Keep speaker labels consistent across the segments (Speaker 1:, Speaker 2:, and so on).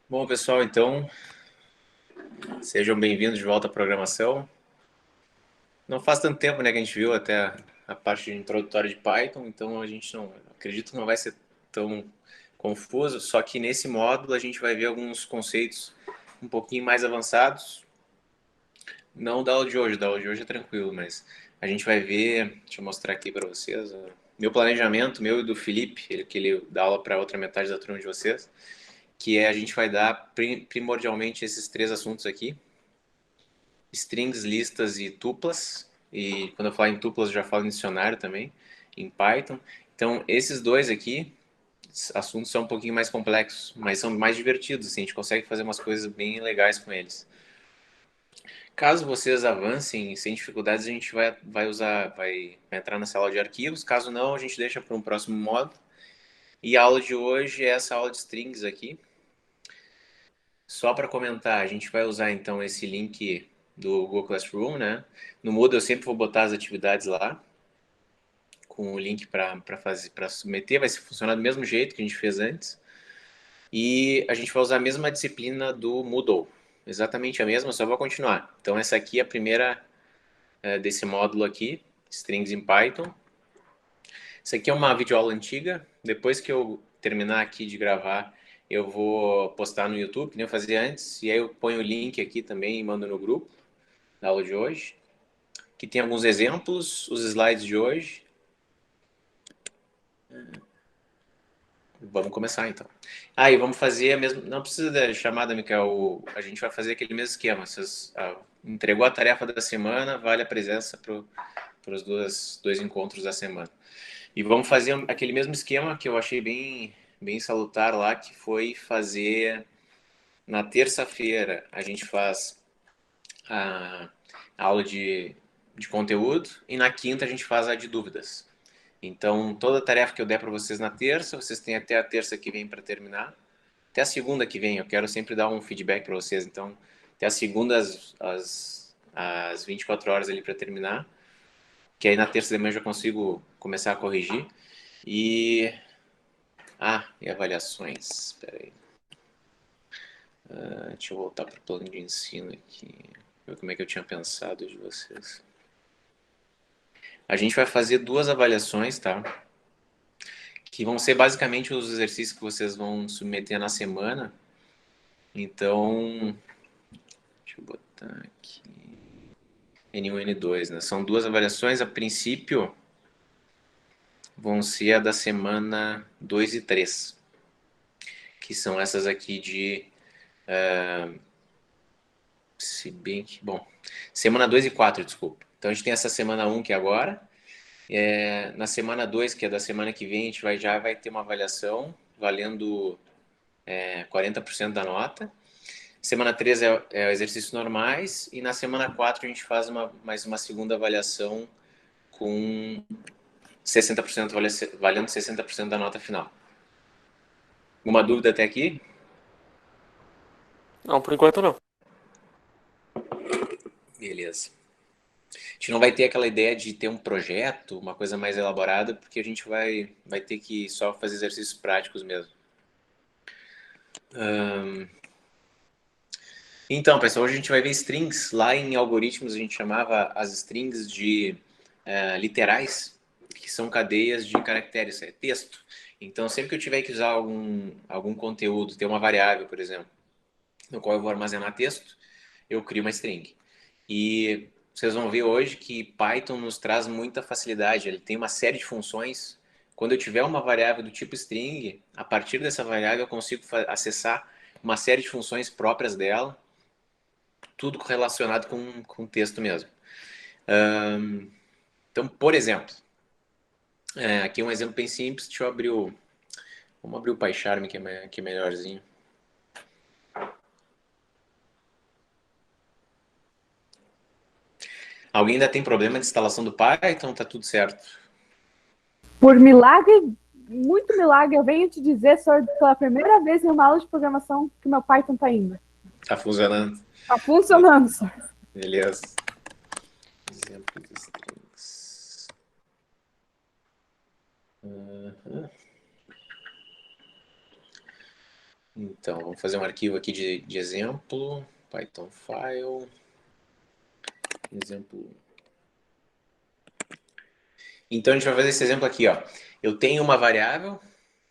Speaker 1: Bom, pessoal, então, sejam bem-vindos de volta à programação. Não faz tanto tempo, né, que a gente viu até a parte introdutória de Python, então a gente não, acredito que não vai ser tão confuso, só que nesse módulo a gente vai ver alguns conceitos um pouquinho mais avançados. Não da aula de hoje é tranquilo, mas a gente vai ver, deixa eu mostrar aqui para vocês, meu planejamento, meu e do Felipe, que ele dá aula para outra metade da turma de vocês, que é a gente vai dar primordialmente esses três assuntos aqui: strings, listas e tuplas. E quando eu falo em tuplas, eu já falo em dicionário também, em Python. Então, esses dois aqui, assuntos são um pouquinho mais complexos, mas são mais divertidos, assim, a gente consegue fazer umas coisas bem legais com eles. Caso vocês avancem sem dificuldades, a gente vai entrar na sala de arquivos. Caso não, a gente deixa para um próximo módulo. E a aula de hoje é essa aula de strings aqui. Só para comentar, a gente vai usar então esse link do Google Classroom, né? No Moodle eu sempre vou botar as atividades lá, com o link para submeter, vai funcionar do mesmo jeito que a gente fez antes. E a gente vai usar a mesma disciplina do Moodle, exatamente a mesma, só vou continuar. Então essa aqui é a primeira desse módulo aqui, Strings in Python. Isso aqui é uma videoaula antiga, depois que eu terminar aqui de gravar, eu vou postar no YouTube, que nem eu fazia antes, e aí eu ponho o link aqui também e mando no grupo da aula de hoje, que tem alguns exemplos, os slides de hoje. Vamos começar então. E vamos fazer a mesma. Não precisa da chamada, Michael. A gente vai fazer aquele mesmo esquema. Vocês entregou a tarefa da semana, vale a presença para os dois encontros da semana. E vamos fazer aquele mesmo esquema que eu achei bem salutar lá, que foi fazer na terça-feira. A gente faz a aula de conteúdo e na quinta a gente faz a de dúvidas. Então, toda tarefa que eu der para vocês na terça, vocês têm até a terça que vem para terminar. Até a segunda que vem, eu quero sempre dar um feedback para vocês. Então, até a segunda às 24 horas ali para terminar. Que aí na terça de manhã eu já consigo começar a corrigir. E. E avaliações. Espera aí. Deixa eu voltar para o plano de ensino aqui. Ver como é que eu tinha pensado de vocês. A gente vai fazer duas avaliações, tá? Que vão ser basicamente os exercícios que vocês vão submeter na semana. Então, deixa eu botar aqui. N1 e N2, né? São duas avaliações. A princípio, vão ser a da semana 2 e 3, que são essas aqui de. Se bem que. Bom, semana 2 e 4, desculpa. Então a gente tem essa semana 1 que é agora. Na semana 2, que é da semana que vem, a gente já vai ter uma avaliação valendo 40% da nota. Semana 3 é exercícios normais. E na semana 4 a gente faz mais uma segunda avaliação com 60% valendo 60% da nota final. Alguma dúvida até aqui?
Speaker 2: Não, por enquanto não.
Speaker 1: Beleza. A gente não vai ter aquela ideia de ter um projeto, uma coisa mais elaborada, porque a gente vai ter que só fazer exercícios práticos mesmo. Então, pessoal, hoje a gente vai ver strings. Lá em algoritmos a gente chamava as strings de literais, que são cadeias de caracteres, é texto. Então, sempre que eu tiver que usar algum conteúdo, ter uma variável, por exemplo, no qual eu vou armazenar texto, eu crio uma string. E vocês vão ver hoje que Python nos traz muita facilidade. Ele tem uma série de funções. Quando eu tiver uma variável do tipo string, a partir dessa variável eu consigo acessar uma série de funções próprias dela, tudo relacionado com texto mesmo. Então, por exemplo, aqui um exemplo bem simples. Deixa eu abrir vamos abrir o PyCharm, que é melhorzinho. Alguém ainda tem problema de instalação do Python? Tá tudo certo?
Speaker 3: Por milagre,
Speaker 2: muito milagre, eu venho te dizer, senhor, pela primeira vez em uma aula de programação que meu Python tá indo.
Speaker 1: Tá funcionando.
Speaker 2: Tá funcionando, senhor.
Speaker 1: Beleza. Exemplo de strings. Então, vamos fazer um arquivo aqui de exemplo. Python file. Exemplo. Então, a gente vai fazer esse exemplo aqui, ó. Eu tenho uma variável.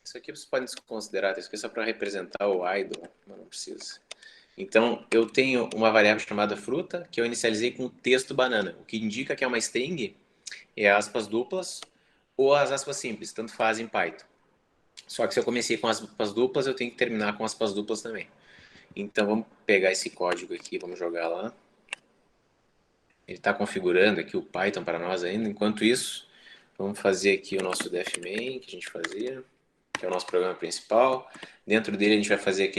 Speaker 1: Isso aqui vocês podem desconsiderar. Isso aqui é só para representar o idle, mas não precisa. Então, eu tenho uma variável chamada fruta, que eu inicializei com o texto banana, o que indica que é uma string, é aspas duplas ou as aspas simples, tanto faz em Python. Só que se eu comecei com aspas duplas, eu tenho que terminar com aspas duplas também. Então, vamos pegar esse código aqui, vamos jogar lá. Ele está configurando aqui o Python para nós ainda. Enquanto isso, vamos fazer aqui o nosso def-main, que a gente fazia, que é o nosso programa principal. Dentro dele, a gente vai fazer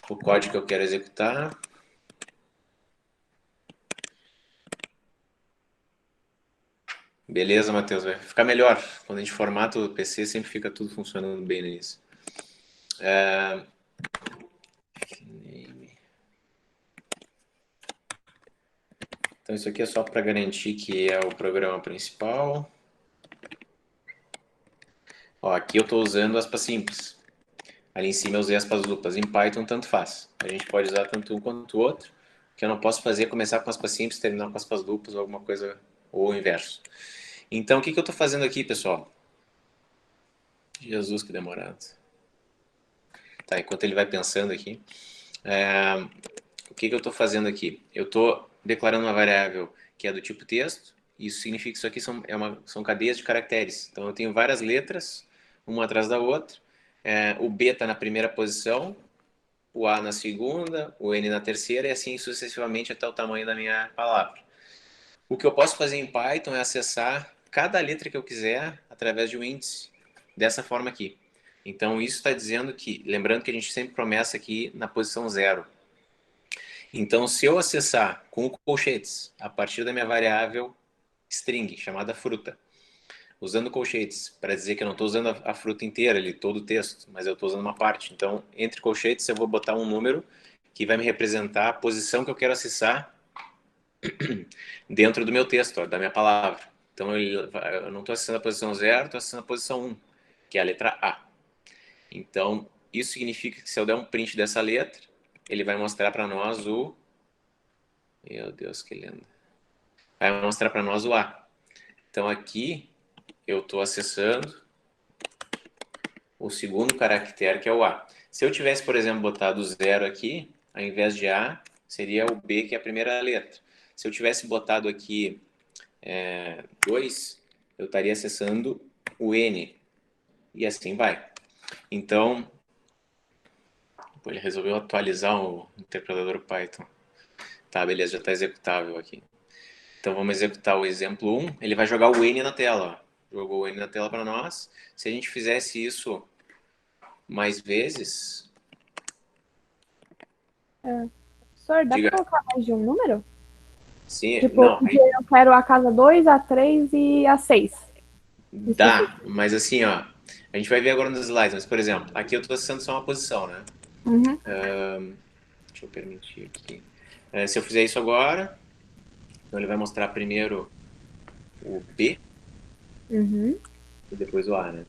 Speaker 1: o código que eu quero executar. Beleza, Matheus, vai ficar melhor. Quando a gente formata o PC, sempre fica tudo funcionando bem no início. Então, isso aqui é só para garantir que é o programa principal. Ó, aqui eu estou usando aspas simples. Ali em cima eu usei aspas duplas. Em Python, tanto faz. A gente pode usar tanto um quanto o outro. O que eu não posso fazer é começar com aspas simples, terminar com aspas duplas ou alguma coisa, ou o inverso. Então, o que eu estou fazendo aqui, pessoal? Jesus, que demorado. Tá, enquanto ele vai pensando aqui. O que eu estou fazendo aqui? Eu estou declarando uma variável que é do tipo texto. Isso significa que isso aqui são cadeias de caracteres. Então, eu tenho várias letras, uma atrás da outra. O B está na primeira posição, o A na segunda, o N na terceira e assim sucessivamente até o tamanho da minha palavra. O que eu posso fazer em Python é acessar cada letra que eu quiser através de um índice, dessa forma aqui. Então, isso está dizendo que, lembrando que a gente sempre começa aqui na posição 0. Então, se eu acessar com colchetes, a partir da minha variável string, chamada fruta, usando colchetes para dizer que eu não estou usando a fruta inteira ali, todo o texto, mas eu estou usando uma parte. Então, entre colchetes, eu vou botar um número que vai me representar a posição que eu quero acessar dentro do meu texto, ó, da minha palavra. Então, eu não estou acessando a posição 0, estou acessando a posição 1, que é a letra A. Então, isso significa que se eu der um print dessa letra, ele vai mostrar para nós o... Meu Deus, que lindo. Vai mostrar para nós o A. Então, aqui, eu estou acessando o segundo caractere, que é o A. Se eu tivesse, por exemplo, botado 0 aqui, ao invés de A, seria o B, que é a primeira letra. Se eu tivesse botado aqui 2, eu estaria acessando o N. E assim vai. Então, ele resolveu atualizar o interpretador Python. Tá, beleza, já está executável aqui. Então, vamos executar o exemplo 1. Ele vai jogar o N na tela. Ó. Jogou o N na tela para nós. Se a gente fizesse isso mais vezes...
Speaker 2: Senhor, dá
Speaker 1: Diga.
Speaker 2: pra colocar mais de um número?
Speaker 1: Sim,
Speaker 2: Tipo,
Speaker 1: não,
Speaker 2: eu quero a casa 2, a 3 e a 6.
Speaker 1: dá, mas assim, ó, a gente vai ver agora nos slides, mas por exemplo, aqui eu estou acessando só uma posição, né?
Speaker 2: Uhum.
Speaker 1: Deixa eu permitir aqui. Se eu fizer isso agora, então ele vai mostrar primeiro o B
Speaker 2: Uhum.
Speaker 1: e depois o A, né?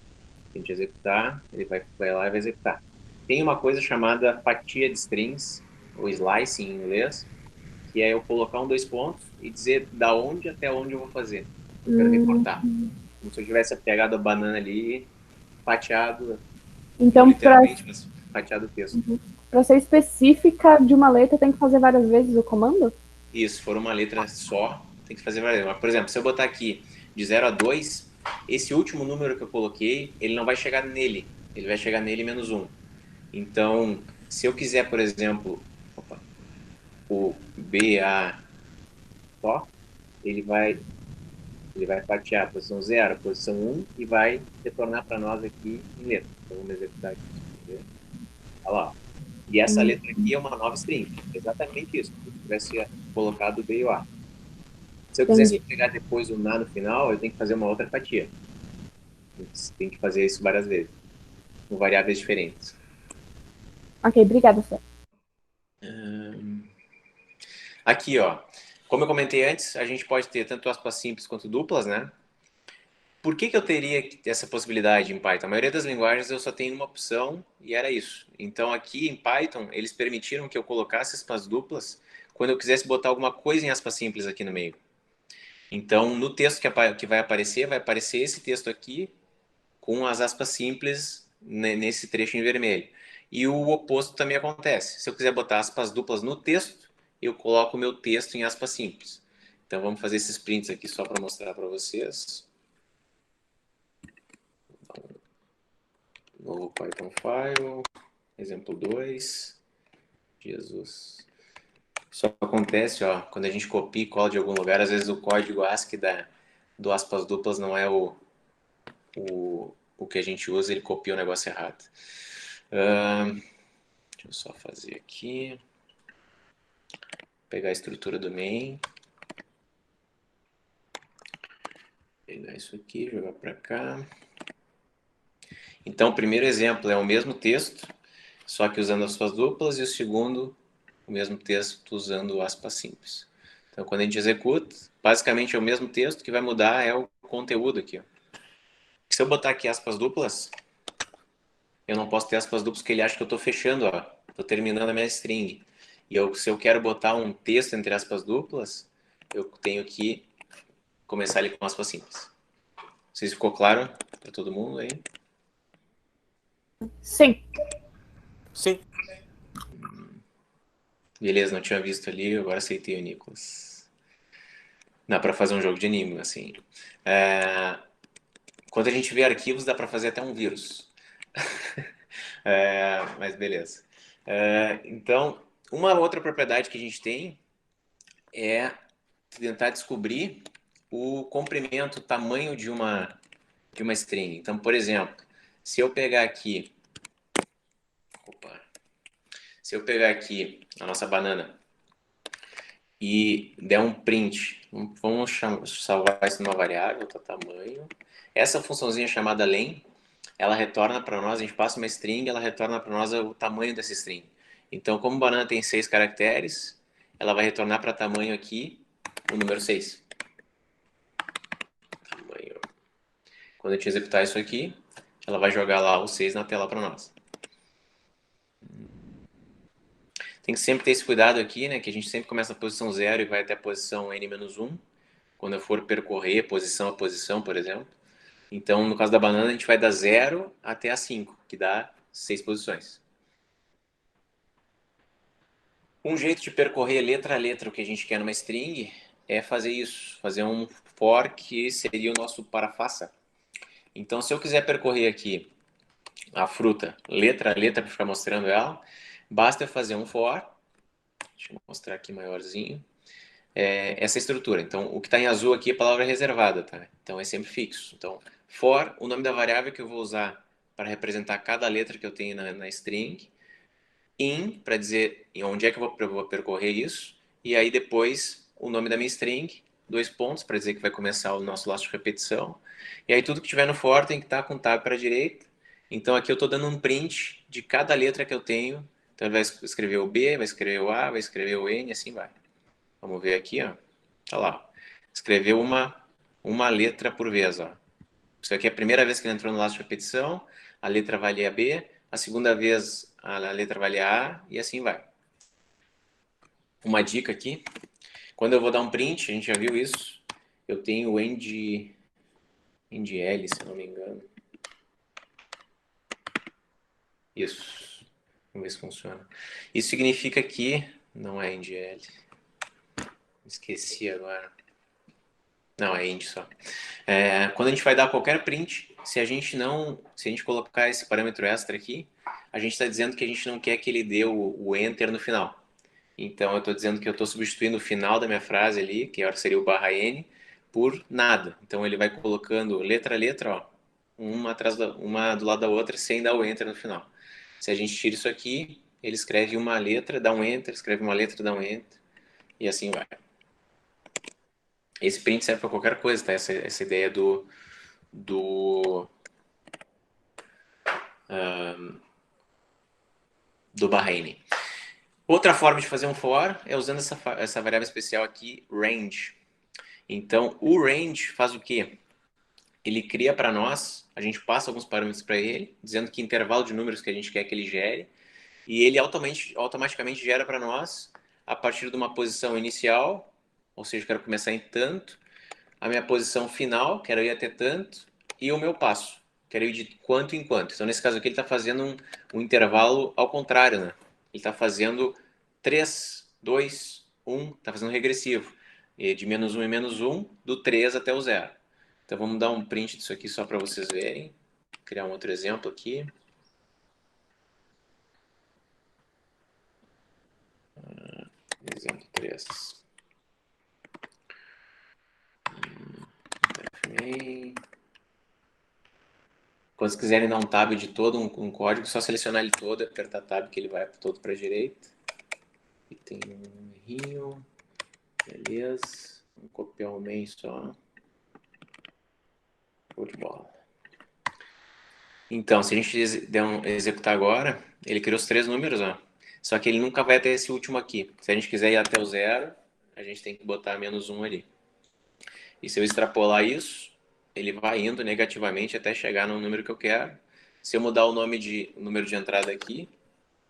Speaker 1: Se a gente executar, ele vai lá e vai executar. Tem uma coisa chamada fatia de strings, ou slicing em inglês, que é eu colocar um dois pontos e dizer da onde até onde eu vou fazer. Eu quero recortar. Como se eu tivesse pegado a banana ali e fatiado, não
Speaker 2: Então,
Speaker 1: literalmente, mas fatiado o texto.
Speaker 2: para ser específica de uma letra, tem que fazer várias vezes o comando?
Speaker 1: Isso, se for uma letra só, tem que fazer várias. Mas, por exemplo, se eu botar aqui de 0 a 2, esse último número que eu coloquei, ele não vai chegar nele. Ele vai chegar nele menos 1. Então, se eu quiser, por exemplo, o BA só, ele vai fatiar a posição 0, a posição 1 e vai retornar para nós aqui em letra. Então, vamos executar aqui. Olha lá. E essa letra aqui é uma nova string. Exatamente isso. Se eu tivesse colocado o B e o A. Se eu quisesse pegar depois o Na no final, eu tenho que fazer uma outra fatia. Você tem que fazer isso várias vezes, com variáveis diferentes.
Speaker 2: Ok, obrigada, Sérgio.
Speaker 1: Aqui, ó. Como eu comentei antes, a gente pode ter tanto aspas simples quanto duplas, né? Por que eu teria essa possibilidade em Python? A maioria das linguagens eu só tenho uma opção e era isso. Então aqui em Python, eles permitiram que eu colocasse aspas duplas quando eu quisesse botar alguma coisa em aspas simples aqui no meio. Então no texto que vai aparecer esse texto aqui com as aspas simples nesse trecho em vermelho. E o oposto também acontece. Se eu quiser botar aspas duplas no texto, eu coloco o meu texto em aspas simples. Então vamos fazer esses prints aqui só para mostrar para vocês. Novo Python File, exemplo 2. Jesus. Isso acontece, ó, quando a gente copia e cola de algum lugar, às vezes o código ASCII do aspas duplas não é o que a gente usa, ele copia o negócio errado. Deixa eu só fazer aqui. Pegar a estrutura do main. Pegar isso aqui, jogar para cá. Então, o primeiro exemplo é o mesmo texto, só que usando aspas duplas, e o segundo, o mesmo texto usando aspas simples. Então, quando a gente executa, basicamente é o mesmo texto, que vai mudar é o conteúdo aqui. Ó. Se eu botar aqui aspas duplas, eu não posso ter aspas duplas porque ele acha que eu estou fechando, ó. Estou terminando a minha string. E se eu quero botar um texto entre aspas duplas, eu tenho que começar ele com aspas simples. Não sei se ficou claro para todo mundo aí.
Speaker 2: Sim.
Speaker 3: Sim.
Speaker 1: Beleza, não tinha visto ali, agora aceitei o Nicolas. Dá para fazer um jogo de enigma, assim. Quando a gente vê arquivos, dá para fazer até um vírus. Mas beleza. Então, uma outra propriedade que a gente tem é tentar descobrir o comprimento, o tamanho de uma string. Então, por exemplo, se eu pegar aqui, se eu pegar aqui a nossa banana e der um print, vamos salvar isso numa variável, tá, tamanho. Essa funçãozinha chamada len, ela retorna para nós, a gente passa uma string, ela retorna para nós o tamanho dessa string. Então, como banana tem 6 caracteres, ela vai retornar para tamanho aqui o número 6. Tamanho. Quando a gente executar isso aqui, ela vai jogar lá o 6 na tela para nós. Tem que sempre ter esse cuidado aqui, né? Que a gente sempre começa na posição 0 e vai até a posição n-1, quando eu for percorrer posição a posição, por exemplo. Então, no caso da banana, a gente vai da 0 até a 5, que dá 6 posições. Um jeito de percorrer letra a letra o que a gente quer numa string é fazer isso, fazer um for que seria o nosso parafaça. Então, se eu quiser percorrer aqui a fruta letra a letra para ficar mostrando ela, basta eu fazer um for, deixa eu mostrar aqui maiorzinho, essa estrutura. Então, o que está em azul aqui é a palavra reservada, tá? Então, é sempre fixo. Então, for, o nome da variável que eu vou usar para representar cada letra que eu tenho na string, in, para dizer onde é que eu vou percorrer isso, e aí depois o nome da minha string, 2 pontos, para dizer que vai começar o nosso laço de repetição, e aí tudo que tiver no for tem que estar com tab para a direita, então aqui eu estou dando um print de cada letra que eu tenho, então ele vai escrever o B, vai escrever o A, vai escrever o N, e assim vai. Vamos ver aqui, ó. Tá lá. Escreveu uma letra por vez, ó. Isso aqui é a primeira vez que ele entrou no laço de repetição, a letra vale a B, a segunda vez a letra vale a A, e assim vai. Uma dica aqui, quando eu vou dar um print, a gente já viu isso, eu tenho o end L, se eu não me engano. Isso. Vamos ver se funciona. Isso significa que não é end L. Esqueci agora. Não, é int só. Quando a gente vai dar qualquer print, se a gente colocar esse parâmetro extra aqui, a gente está dizendo que a gente não quer que ele dê o enter no final. Então eu estou dizendo que eu estou substituindo o final da minha frase ali, que seria o barra n, por nada. Então ele vai colocando letra a letra, ó, uma do lado da outra, sem dar o enter no final. Se a gente tira isso aqui, ele escreve uma letra, dá um enter, escreve uma letra, dá um enter, e assim vai. Esse print serve para qualquer coisa, tá? Essa ideia do do Bahrein. Outra forma de fazer um for é usando essa variável especial aqui, range. Então, o range faz o quê? Ele cria para nós, a gente passa alguns parâmetros para ele, dizendo que intervalo de números que a gente quer que ele gere, e ele automaticamente gera para nós, a partir de uma posição inicial, ou seja, eu quero começar em tanto, a minha posição final, quero ir até tanto, e o meu passo, quero ir de quanto em quanto. Então, nesse caso aqui, ele está fazendo um intervalo ao contrário, né? Ele está fazendo 3, 2, 1, está fazendo regressivo. E de menos 1 em menos 1, do 3 até o 0. Então, vamos dar um print disso aqui só para vocês verem. Vou criar um outro exemplo aqui. Exemplo 3. Quando vocês quiserem dar um tab de todo um código, só selecionar ele todo e apertar tab que ele vai todo para a direita. E tem um errinho. Beleza. Vamos copiar o main só. Show de bola. Então, se a gente executar agora, ele criou os 3 números, ó. Só que ele nunca vai até esse último aqui. Se a gente quiser ir até o 0, a gente tem que botar menos 1 ali. E se eu extrapolar isso, ele vai indo negativamente até chegar no número que eu quero. Se eu mudar o número de entrada aqui,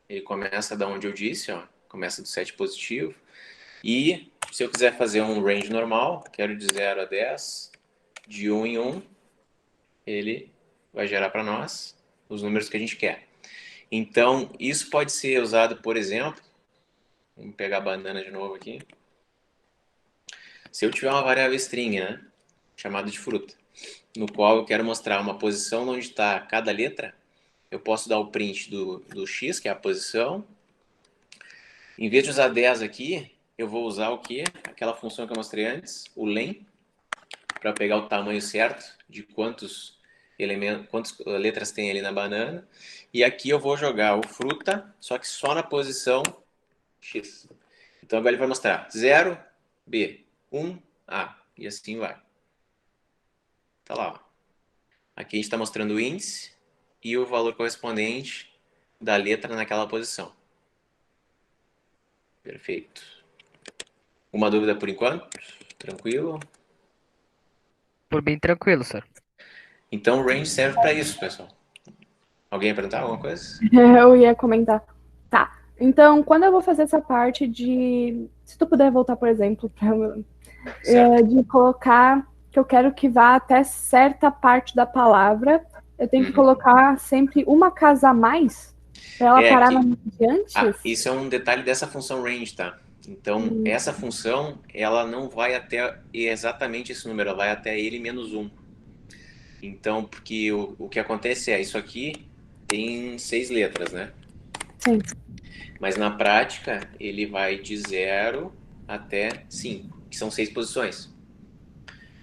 Speaker 1: ele começa da onde eu disse, ó. Começa do 7 positivo. E se eu quiser fazer um range normal, quero de 0 a 10, de 1 em 1, ele vai gerar para nós os números que a gente quer. Então, isso pode ser usado, por exemplo, vamos pegar a banana de novo aqui. Se eu tiver uma variável string, né, chamada de fruta, no qual eu quero mostrar uma posição onde está cada letra, eu posso dar o print do x, que é a posição. Em vez de usar 10 aqui, eu vou usar o quê? Aquela função que eu mostrei antes, o len, para pegar o tamanho certo de quantas letras tem ali na banana. E aqui eu vou jogar o fruta, só que só na posição x. Então agora ele vai mostrar 0, B, 1, A. E assim vai. Tá lá, ó. Aqui a gente está mostrando o índice e o valor correspondente da letra naquela posição. Perfeito. Uma dúvida por enquanto? Tranquilo?
Speaker 3: Por bem tranquilo, senhor.
Speaker 1: Então o range serve para isso, pessoal. Alguém ia perguntar alguma coisa?
Speaker 2: Eu ia comentar. Tá. Então, quando eu vou fazer essa parte de. Se tu puder voltar, por exemplo, de colocar que eu quero que vá até certa parte da palavra, eu tenho que colocar sempre uma casa a mais para ela parar na de antes?
Speaker 1: Isso é um detalhe dessa função range, tá? Então, essa função, ela não vai até exatamente esse número, ela vai até ele menos 1. Então, porque o que acontece é, isso aqui tem 6 letras, né?
Speaker 2: Sim.
Speaker 1: Mas na prática, ele vai de 0 até 5, que são 6 posições.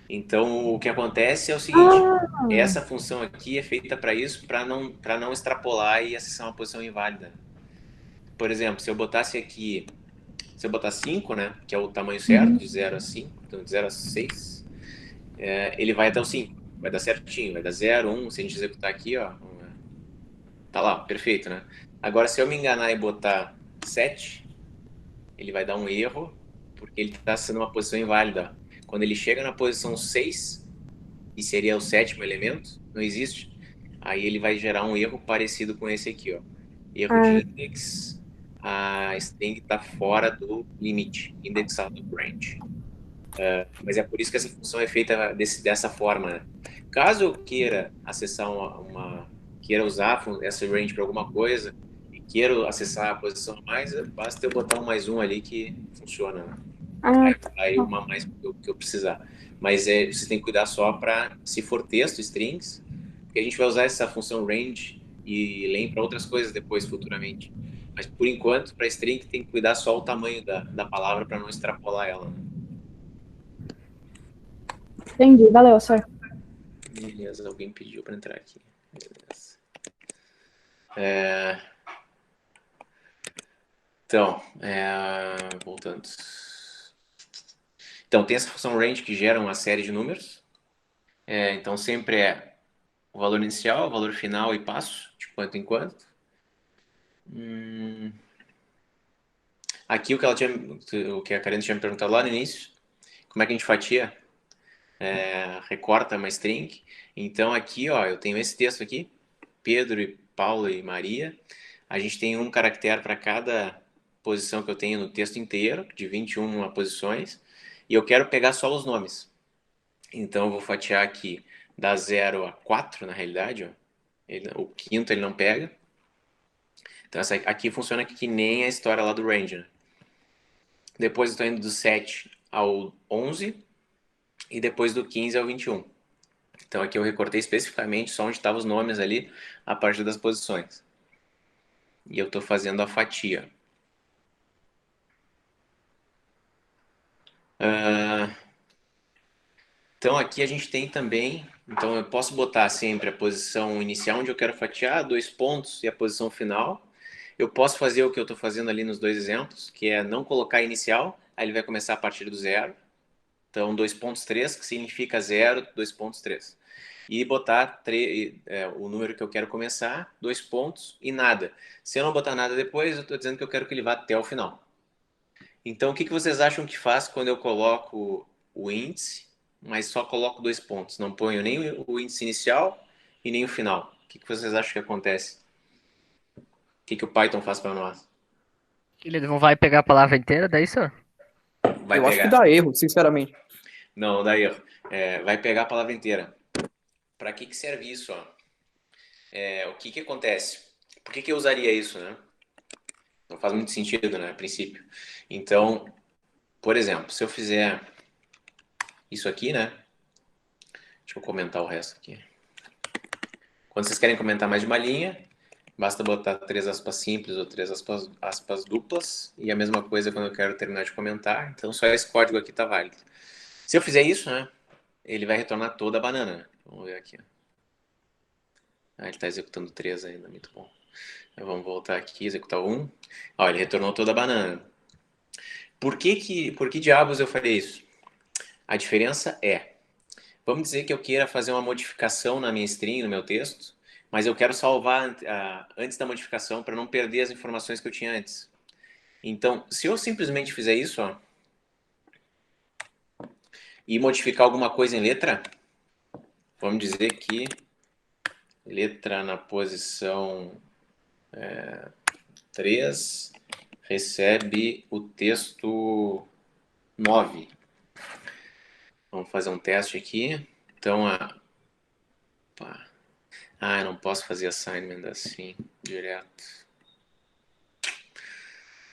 Speaker 1: Então, o que acontece é o seguinte, essa função aqui é feita para isso, para não extrapolar e acessar uma posição inválida. Por exemplo, se eu botasse aqui, se eu botar 5, né, que é o tamanho certo, de 0 a 5, então de 0 a 6, ele vai até o 5, vai dar certinho, vai dar 0, 1, se a gente executar aqui, ó, tá lá, perfeito, né? Agora, se eu me enganar e botar 7, ele vai dar um erro, porque ele está sendo uma posição inválida. Quando ele chega na posição 6, e seria o 7º elemento, não existe, aí ele vai gerar um erro parecido com esse aqui, ó. Erro de index, a string está fora do limite, indexado do range. Mas é por isso que essa função é feita dessa forma, né? Caso eu queira acessar queira usar essa range para alguma coisa e queira acessar a posição a mais, basta eu botar um mais um ali que funciona, né? Aí uma mais que eu precisar. Mas você tem que cuidar só para, se for texto, strings, porque a gente vai usar essa função range e len para outras coisas depois, futuramente. Mas por enquanto, para string, tem que cuidar só o tamanho da palavra para não extrapolar ela, né?
Speaker 2: Entendi, valeu, senhor.
Speaker 1: Beleza, alguém pediu para entrar aqui. Beleza. Então, voltando. Então, tem essa função range que gera uma série de números. Então, sempre é o valor inicial, o valor final e passo. Tipo, quanto em quanto. Aqui o que a Karine tinha me perguntado lá no início, como é que a gente fatia? Recorta uma string. Então aqui, ó, eu tenho esse texto aqui, Pedro e Paulo e Maria. A gente tem um caractere para cada posição que eu tenho no texto inteiro, de 21 posições, e eu quero pegar só os nomes. Então eu vou fatiar aqui da 0 a 4, na realidade, ó. O quinto ele não pega. Então essa aqui funciona que nem a história lá do Ranger. Depois eu estou indo do 7 ao 11 e depois do 15 ao 21. Então aqui eu recortei especificamente só onde estavam os nomes ali, a partir das posições. E eu estou fazendo a fatia. Então aqui a gente tem também, então eu posso botar sempre a posição inicial onde eu quero fatiar, 2 pontos e a posição final. Eu posso fazer o que eu estou fazendo ali nos 2 exemplos, que é não colocar inicial, aí ele vai começar a partir do 0. Então 2.3, que significa 0, 2.3. E botar o número que eu quero começar, 2 pontos e nada. Se eu não botar nada depois, eu estou dizendo que eu quero que ele vá até o final. Então, o que vocês acham que faz quando eu coloco o índice, mas só coloco 2 pontos? Não ponho nem o índice inicial e nem o final. O que vocês acham que acontece? O que o Python faz para nós?
Speaker 3: Ele não vai pegar a palavra inteira, daí, senhor?
Speaker 1: Vai
Speaker 4: Eu acho que
Speaker 1: pegar.
Speaker 4: dá erro, sinceramente.
Speaker 1: Não, dá erro. Vai pegar a palavra inteira. Para que serve isso? Ó? O que acontece? Por que eu usaria isso, né? Não faz muito sentido, né? A princípio. Então, por exemplo, se eu fizer isso aqui, né? Deixa eu comentar o resto aqui. Quando vocês querem comentar mais de uma linha, basta botar 3 aspas simples ou 3 aspas duplas. E a mesma coisa quando eu quero terminar de comentar. Então, só esse código aqui está válido. Se eu fizer isso, né? Ele vai retornar toda a banana. Né? Vamos ver aqui. Ele está executando 3 ainda, muito bom. Então, vamos voltar aqui, executar 1. Ó, ele retornou toda a banana. Por que diabos eu farei isso? A diferença é, vamos dizer que eu queira fazer uma modificação na minha string, no meu texto, mas eu quero salvar antes da modificação para não perder as informações que eu tinha antes. Então, se eu simplesmente fizer isso, ó, e modificar alguma coisa em letra, vamos dizer que letra na posição 3 recebe o texto 9. Vamos fazer um teste aqui. Então, eu não posso fazer assignment assim, direto.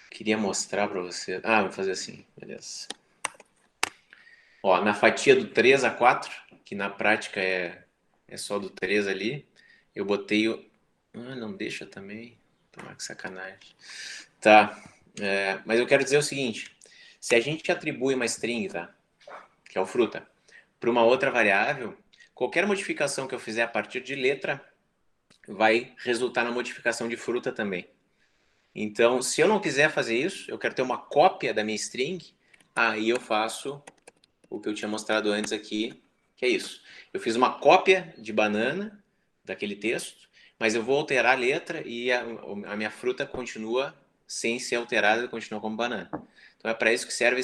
Speaker 1: Queria mostrar para você. Vou fazer assim, beleza. Ó, na fatia do 3 a 4, que na prática é só do 3 ali, eu botei o... não deixa também. Tomar que sacanagem. Tá. Mas eu quero dizer o seguinte. Se a gente atribui uma string, tá? Que é o fruta, para uma outra variável, qualquer modificação que eu fizer a partir de letra vai resultar na modificação de fruta também. Então, se eu não quiser fazer isso, eu quero ter uma cópia da minha string, aí eu faço o que eu tinha mostrado antes aqui, que é isso. Eu fiz uma cópia de banana daquele texto, mas eu vou alterar a letra e a minha fruta continua sem ser alterada, continua como banana. Então é para isso que serve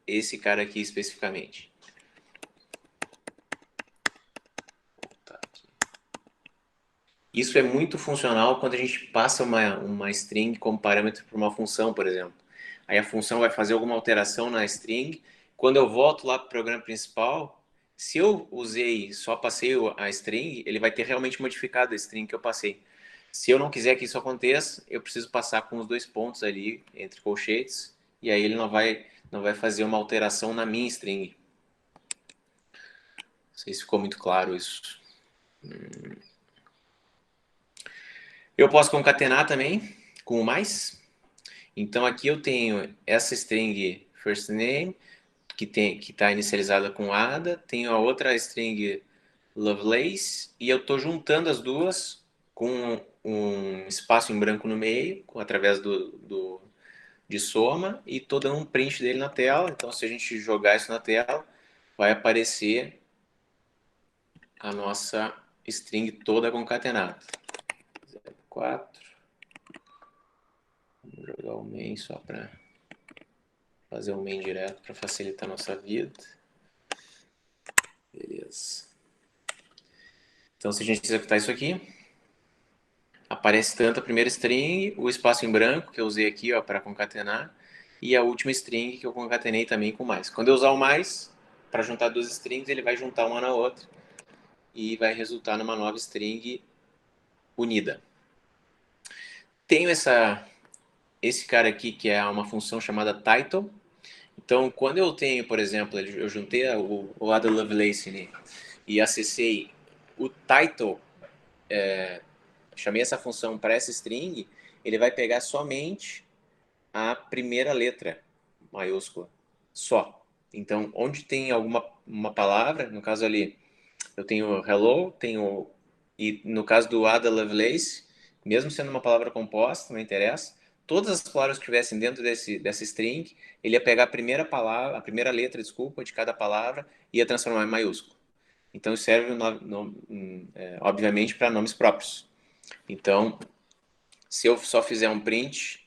Speaker 1: esse cara aqui especificamente. Isso é muito funcional quando a gente passa uma string como parâmetro para uma função, por exemplo. Aí a função vai fazer alguma alteração na string. Quando eu volto lá para o programa principal, se eu só passei a string, ele vai ter realmente modificado a string que eu passei. Se eu não quiser que isso aconteça, eu preciso passar com os 2 pontos ali, entre colchetes, e aí ele não vai fazer uma alteração na minha string. Não sei se ficou muito claro isso. Eu posso concatenar também com o mais. Então aqui eu tenho essa string first name, que está inicializada com Ada, tenho a outra string Lovelace, e eu estou juntando as duas com um espaço em branco no meio, através de soma, e estou dando um print dele na tela. Então se a gente jogar isso na tela, vai aparecer a nossa string toda concatenada. 4. Vamos jogar o main só para fazer o main direto para facilitar a nossa vida. Beleza. Então, se a gente executar isso aqui, aparece tanto a primeira string, o espaço em branco que eu usei aqui para concatenar, e a última string que eu concatenei também com mais. Quando eu usar o mais, para juntar duas strings, ele vai juntar uma na outra e vai resultar numa nova string unida. Tenho esse cara aqui que é uma função chamada title. Então, quando eu tenho, por exemplo, eu juntei o Ada Lovelace e acessei o title, chamei essa função para essa string, ele vai pegar somente a primeira letra maiúscula, só. Então, onde tem uma palavra, no caso ali, eu tenho hello, e no caso do Ada Lovelace, mesmo sendo uma palavra composta, não interessa, todas as palavras que estivessem dentro dessa string, ele ia pegar a primeira palavra, a primeira letra, desculpa, de cada palavra e ia transformar em maiúsculo. Então, isso serve, obviamente, para nomes próprios. Então, se eu só fizer um print,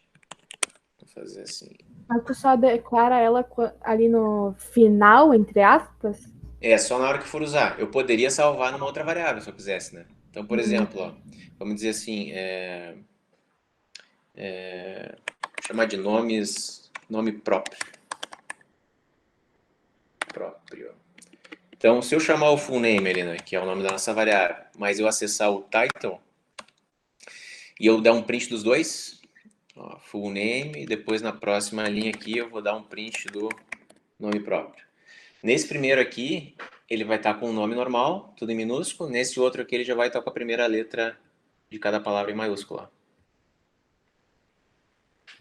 Speaker 1: vou fazer assim.
Speaker 2: Mas tu só declara ela ali no final, entre aspas?
Speaker 1: Só na hora que for usar. Eu poderia salvar numa outra variável, se eu quisesse, né? Então, por exemplo, ó, vamos dizer assim, chamar de nome próprio. Então, se eu chamar o full name ali, né, que é o nome da nossa variável, mas eu acessar o title e eu dar um print dos dois, ó, full name, e depois na próxima linha aqui eu vou dar um print do nome próprio. Nesse primeiro aqui, ele vai estar com o nome normal, tudo em minúsculo. Nesse outro aqui, ele já vai estar com a primeira letra de cada palavra em maiúscula.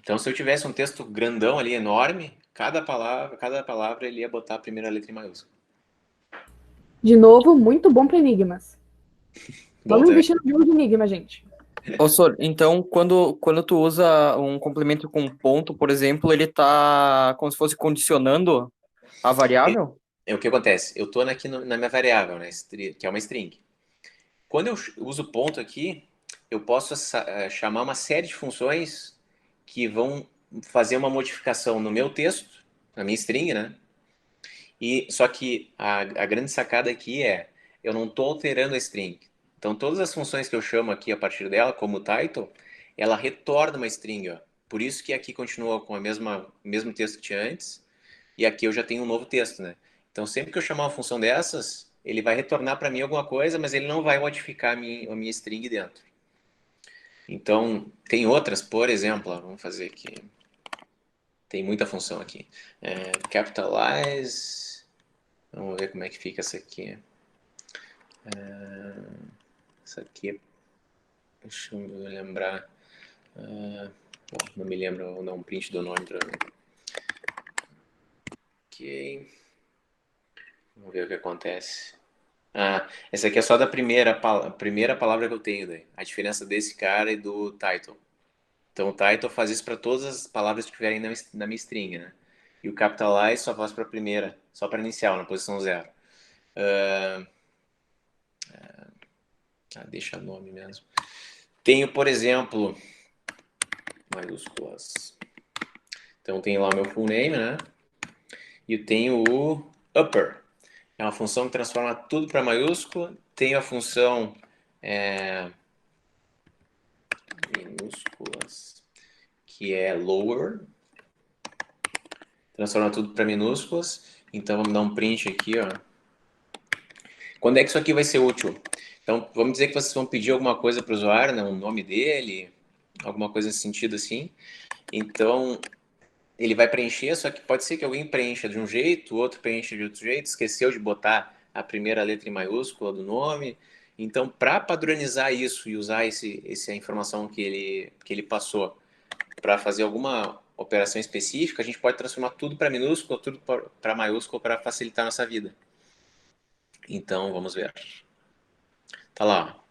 Speaker 1: Então, se eu tivesse um texto grandão ali, enorme, cada palavra ele ia botar a primeira letra em maiúsculo.
Speaker 2: De novo, muito bom para enigmas.
Speaker 1: Bom
Speaker 2: Vamos
Speaker 1: também.
Speaker 2: investir no jogo de enigma, gente.
Speaker 4: Ô, Sor, então, quando tu usa um complemento com ponto, por exemplo, ele tá como se fosse condicionando a variável?
Speaker 1: O que acontece? Eu estou aqui na minha variável, né, que é uma string. Quando eu uso ponto aqui, eu posso chamar uma série de funções que vão fazer uma modificação no meu texto, na minha string, né? Só que a grande sacada aqui eu não estou alterando a string. Então, todas as funções que eu chamo aqui a partir dela, como title, ela retorna uma string. Ó. Por isso que aqui continua com o mesmo texto que tinha antes, e aqui eu já tenho um novo texto, né? Então, sempre que eu chamar uma função dessas, ele vai retornar para mim alguma coisa, mas ele não vai modificar a minha string dentro. Então, tem outras, por exemplo, ó, vamos fazer aqui. Tem muita função aqui. Capitalize. Vamos ver como é que fica essa aqui. Essa aqui, deixa eu lembrar. Bom, não me lembro, vou dar um print do nome para mim. Ok. Vamos ver o que acontece. Essa aqui é só da primeira palavra que eu tenho. Daí. A diferença desse cara e do title. Então o title faz isso para todas as palavras que estiverem na minha string, né? E o capitalize só faz para a primeira, só para inicial, na posição 0. Deixa nome mesmo. Tenho, por exemplo, maiúsculas. Então tenho lá o meu full name, né? E eu tenho o upper. É uma função que transforma tudo para maiúscula. Tenho a função minúsculas, que é lower. Transforma tudo para minúsculas. Então vamos dar um print aqui, ó. Quando é que isso aqui vai ser útil? Então vamos dizer que vocês vão pedir alguma coisa para o usuário, né? Um nome dele, alguma coisa nesse sentido assim. Então ele vai preencher, só que pode ser que alguém preencha de um jeito, o outro preencha de outro jeito, esqueceu de botar a primeira letra em maiúscula do nome. Então, para padronizar isso e usar essa informação que ele passou para fazer alguma operação específica, a gente pode transformar tudo para minúscula, tudo para maiúscula para facilitar a nossa vida. Então, vamos ver. Tá lá.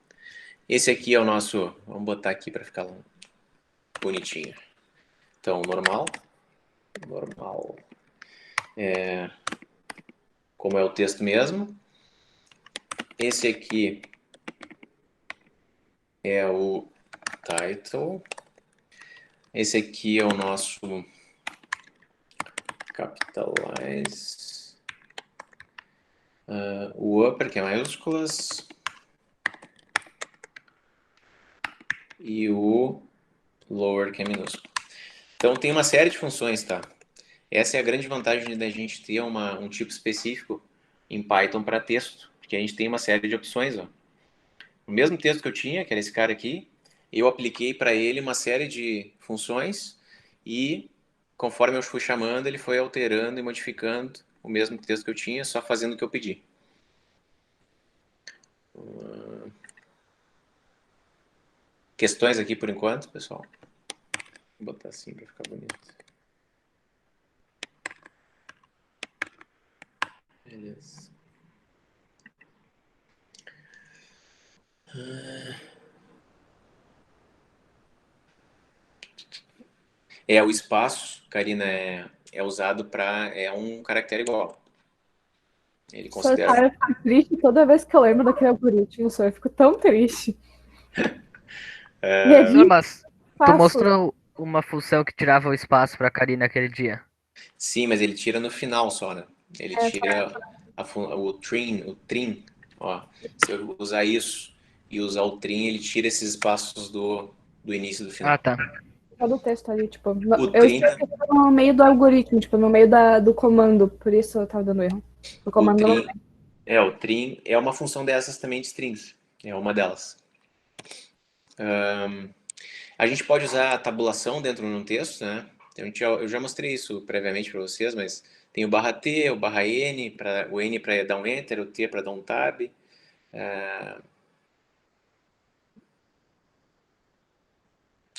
Speaker 1: Esse aqui é o nosso... Vamos botar aqui para ficar bonitinho. Então, normal. Como é o texto mesmo. Esse aqui é o title. Esse aqui é o nosso capitalize. O upper, que é maiúsculas. E o lower, que é minúsculo. Então, tem uma série de funções, tá? Essa é a grande vantagem da gente ter um tipo específico em Python para texto, porque a gente tem uma série de opções, ó. O mesmo texto que eu tinha, que era esse cara aqui, eu apliquei para ele uma série de funções e, conforme eu fui chamando, ele foi alterando e modificando o mesmo texto que eu tinha, só fazendo o que eu pedi. Questões aqui por enquanto, pessoal? Vou botar assim para ficar bonito. Beleza. O espaço, Karina, é usado para... É um caractere igual. Ele considera...
Speaker 2: Eu fico triste toda vez que eu lembro daquele algoritmo, eu fico tão triste.
Speaker 3: Não, mas tu
Speaker 2: fácil.
Speaker 3: mostrou uma função que tirava o espaço pra Karina aquele dia.
Speaker 1: Sim, mas ele tira no final só, né? Ele tira o trim, ó. Se eu usar isso e usar o trim, ele tira esses espaços do início e do final.
Speaker 3: Ah, tá.
Speaker 2: Do texto ali, tipo,
Speaker 1: O
Speaker 2: eu
Speaker 1: 30,
Speaker 2: estou no meio do algoritmo, tipo, no meio do comando, por isso eu tava dando erro. O comando
Speaker 1: o trim é uma função dessas também de strings, é uma delas. A gente pode usar a tabulação dentro de um texto, né? Eu já mostrei isso previamente para vocês, mas tem o /t, o /n, o n para dar um enter, o t para dar um tab.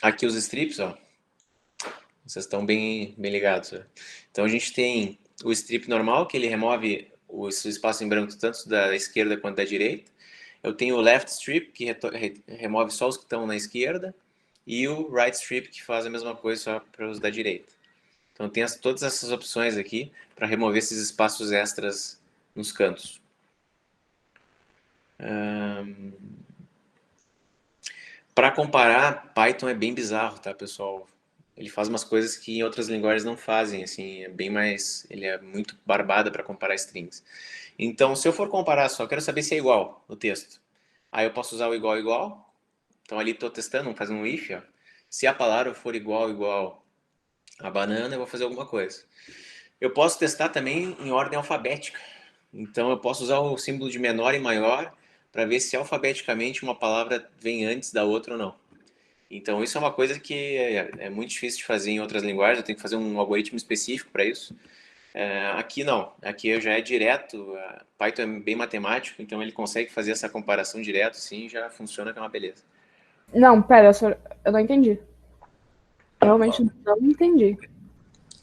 Speaker 1: Aqui os strips, ó. Vocês estão bem ligados. Ó. Então a gente tem o strip normal, que ele remove o espaço em branco tanto da esquerda quanto da direita. Eu tenho o left strip, que remove só os que estão na esquerda. E o right strip, que faz a mesma coisa só para os da direita. Então tem todas essas opções aqui para remover esses espaços extras nos cantos. Para comparar, Python é bem bizarro, tá, pessoal? Ele faz umas coisas que em outras linguagens não fazem, assim, ele é muito barbada para comparar strings. Então, se eu for comparar só, quero saber se é igual o texto. Aí eu posso usar o igual. Então ali estou testando, vamos fazer um if, ó. Se a palavra for igual a banana, eu vou fazer alguma coisa. Eu posso testar também em ordem alfabética. Então eu posso usar o símbolo de menor e maior para ver se alfabeticamente uma palavra vem antes da outra ou não. Então isso é uma coisa que é muito difícil de fazer em outras linguagens, eu tenho que fazer um algoritmo específico para isso. Aqui não, aqui já é direto, Python é bem matemático, então ele consegue fazer essa comparação direto, sim, já funciona que é uma beleza.
Speaker 2: Não, pera, eu não entendi. Realmente não entendi.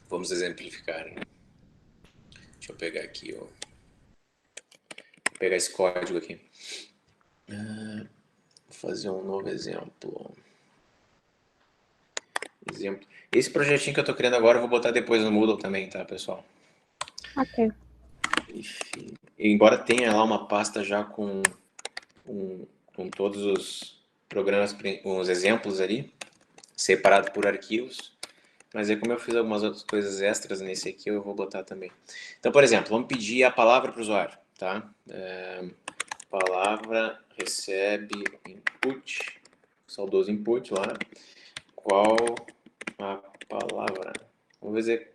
Speaker 1: Vamos exemplificar. Deixa eu pegar aqui, ó. Vou pegar esse código aqui. Vou fazer um novo exemplo. Esse projetinho que eu tô criando agora eu vou botar depois no Moodle também, tá, pessoal?
Speaker 2: Ok.
Speaker 1: Enfim, embora tenha lá uma pasta já com todos os programas, os exemplos ali, separado por arquivos, mas aí como eu fiz algumas outras coisas extras nesse aqui, eu vou botar também. Então, por exemplo, vamos pedir a palavra para o usuário, tá? Palavra recebe input, saudoso input lá. Qual a palavra? Vamos ver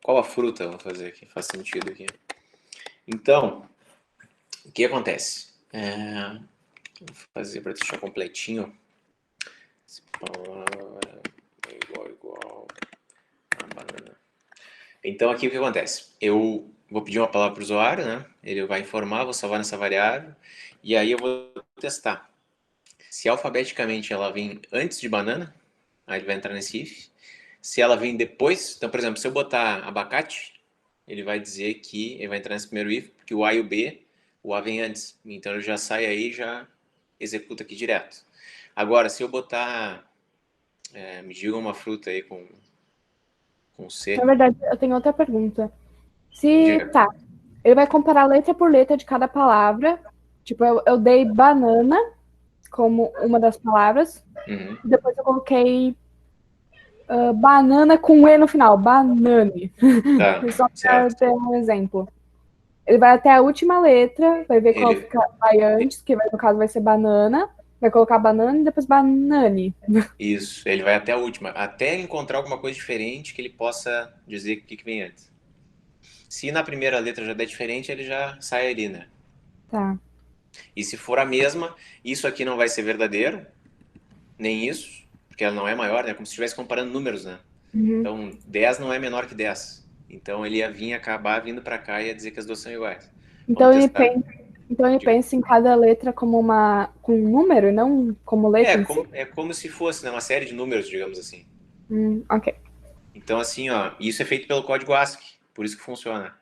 Speaker 1: qual a fruta, vou fazer aqui, faz sentido aqui. Então, o que acontece? Vou fazer para deixar completinho. Palavra igual a banana. Então, aqui o que acontece? Eu vou pedir uma palavra para o usuário, né? Ele vai informar, vou salvar nessa variável, e aí eu vou testar. Se alfabeticamente ela vem antes de banana, aí ele vai entrar nesse if. Se ela vem depois, então, por exemplo, se eu botar abacate, ele vai dizer que ele vai entrar nesse primeiro if, porque o A e o B, o A vem antes. Então, ele já sai aí e já executa aqui direto. Agora, se eu botar, me diga uma fruta aí com C.
Speaker 2: Na verdade, eu tenho outra pergunta.
Speaker 1: Diga.
Speaker 2: Tá, ele vai comparar letra por letra de cada palavra. Tipo, eu dei banana, como uma das palavras.
Speaker 1: Uhum.
Speaker 2: Depois eu coloquei banana com E no final, banane.
Speaker 1: Tá,
Speaker 2: Só para
Speaker 1: certo.
Speaker 2: ter um exemplo. Ele vai até a última letra, vai ver qual
Speaker 1: Ele,
Speaker 2: vai antes, que no caso vai ser banana. Vai colocar banana e depois banane.
Speaker 1: isso, ele vai até a última, até encontrar alguma coisa diferente que ele possa dizer o que vem antes. Se na primeira letra já der diferente, ele já sai ali, né?
Speaker 2: Tá.
Speaker 1: E se for a mesma, isso aqui não vai ser verdadeiro, nem isso, porque ela não é maior, né? Como se estivesse comparando números, né?
Speaker 2: Uhum.
Speaker 1: Então, 10 não é menor que 10. Então, ele ia vir acabar vindo para cá e ia dizer que as duas são iguais.
Speaker 2: Então
Speaker 1: Vamos
Speaker 2: ele,
Speaker 1: testar.
Speaker 2: então ele
Speaker 1: Diga.
Speaker 2: pensa em cada letra como com um número e não como letra em si?
Speaker 1: É como se fosse, né, uma série de números, digamos assim.
Speaker 2: Ok.
Speaker 1: Então, assim, ó, isso é feito pelo código ASCII, por isso que funciona.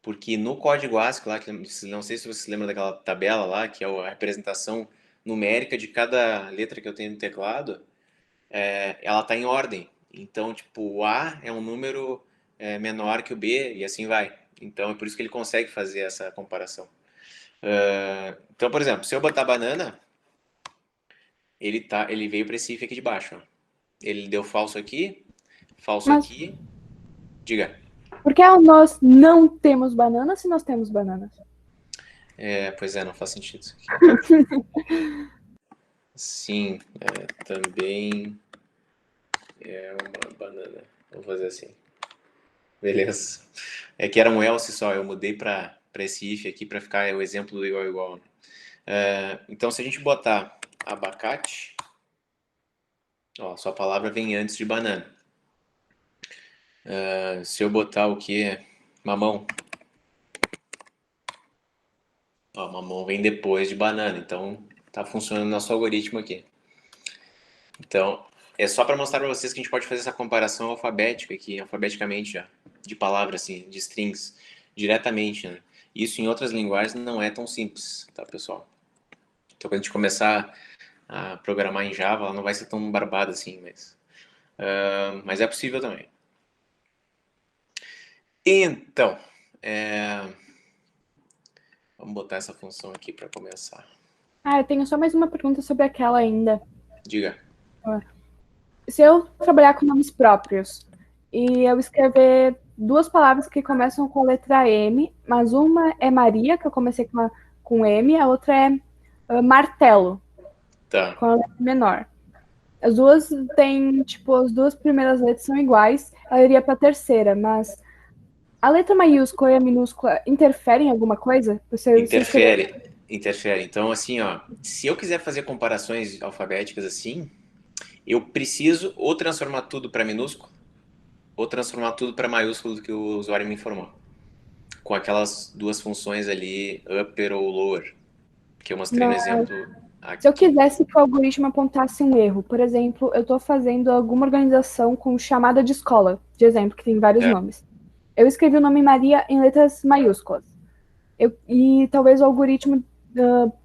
Speaker 1: Porque no código ASCII, lá, que não sei se você se lembra daquela tabela lá, que é a representação numérica de cada letra que eu tenho no teclado, ela está em ordem. Então, tipo, o A é um número menor que o B e assim vai. Então, é por isso que ele consegue fazer essa comparação. Então, por exemplo, se eu botar banana, ele veio para esse if aqui de baixo. Ó. Ele deu falso
Speaker 2: Mas
Speaker 1: aqui. Diga.
Speaker 2: por que nós não temos bananas se nós temos bananas?
Speaker 1: Pois é, não faz sentido isso aqui. Sim, também é uma banana. Vou fazer assim. Beleza. É que era um else só, eu mudei para esse if aqui para ficar o exemplo do igual igual. Então, se a gente botar abacate, ó, sua palavra vem antes de banana. Se eu botar o que? Mamão. Ó, mamão vem depois de banana, então tá funcionando nosso algoritmo aqui. Então, é só para mostrar para vocês que a gente pode fazer essa comparação alfabética aqui, alfabeticamente já, de palavras assim, de strings, diretamente, né? Isso em outras linguagens não é tão simples, tá, pessoal? Então, quando a gente começar a programar em Java, ela não vai ser tão barbada assim, mas é possível também. Então, vamos botar essa função aqui para começar.
Speaker 2: Eu tenho só mais uma pergunta sobre aquela ainda.
Speaker 1: Diga.
Speaker 2: Se eu trabalhar com nomes próprios e eu escrever duas palavras que começam com a letra M, mas uma é Maria, que eu comecei com M, a outra é martelo,
Speaker 1: Tá.
Speaker 2: com a letra menor. As duas têm, tipo, as duas primeiras letras são iguais, ela iria para a terceira, mas a letra maiúscula e a minúscula interferem em alguma coisa?
Speaker 1: Interfere. Então, assim, ó, se eu quiser fazer comparações alfabéticas assim, eu preciso ou transformar tudo para minúsculo, ou transformar tudo para maiúsculo do que o usuário me informou. Com aquelas duas funções ali, upper ou lower, que eu mostrei no exemplo
Speaker 2: Se eu
Speaker 1: aqui.
Speaker 2: quisesse que o algoritmo apontasse um erro, por exemplo, eu estou fazendo alguma organização com chamada de escola, de exemplo, que tem vários nomes. Eu escrevi o nome Maria em letras maiúsculas. E talvez o algoritmo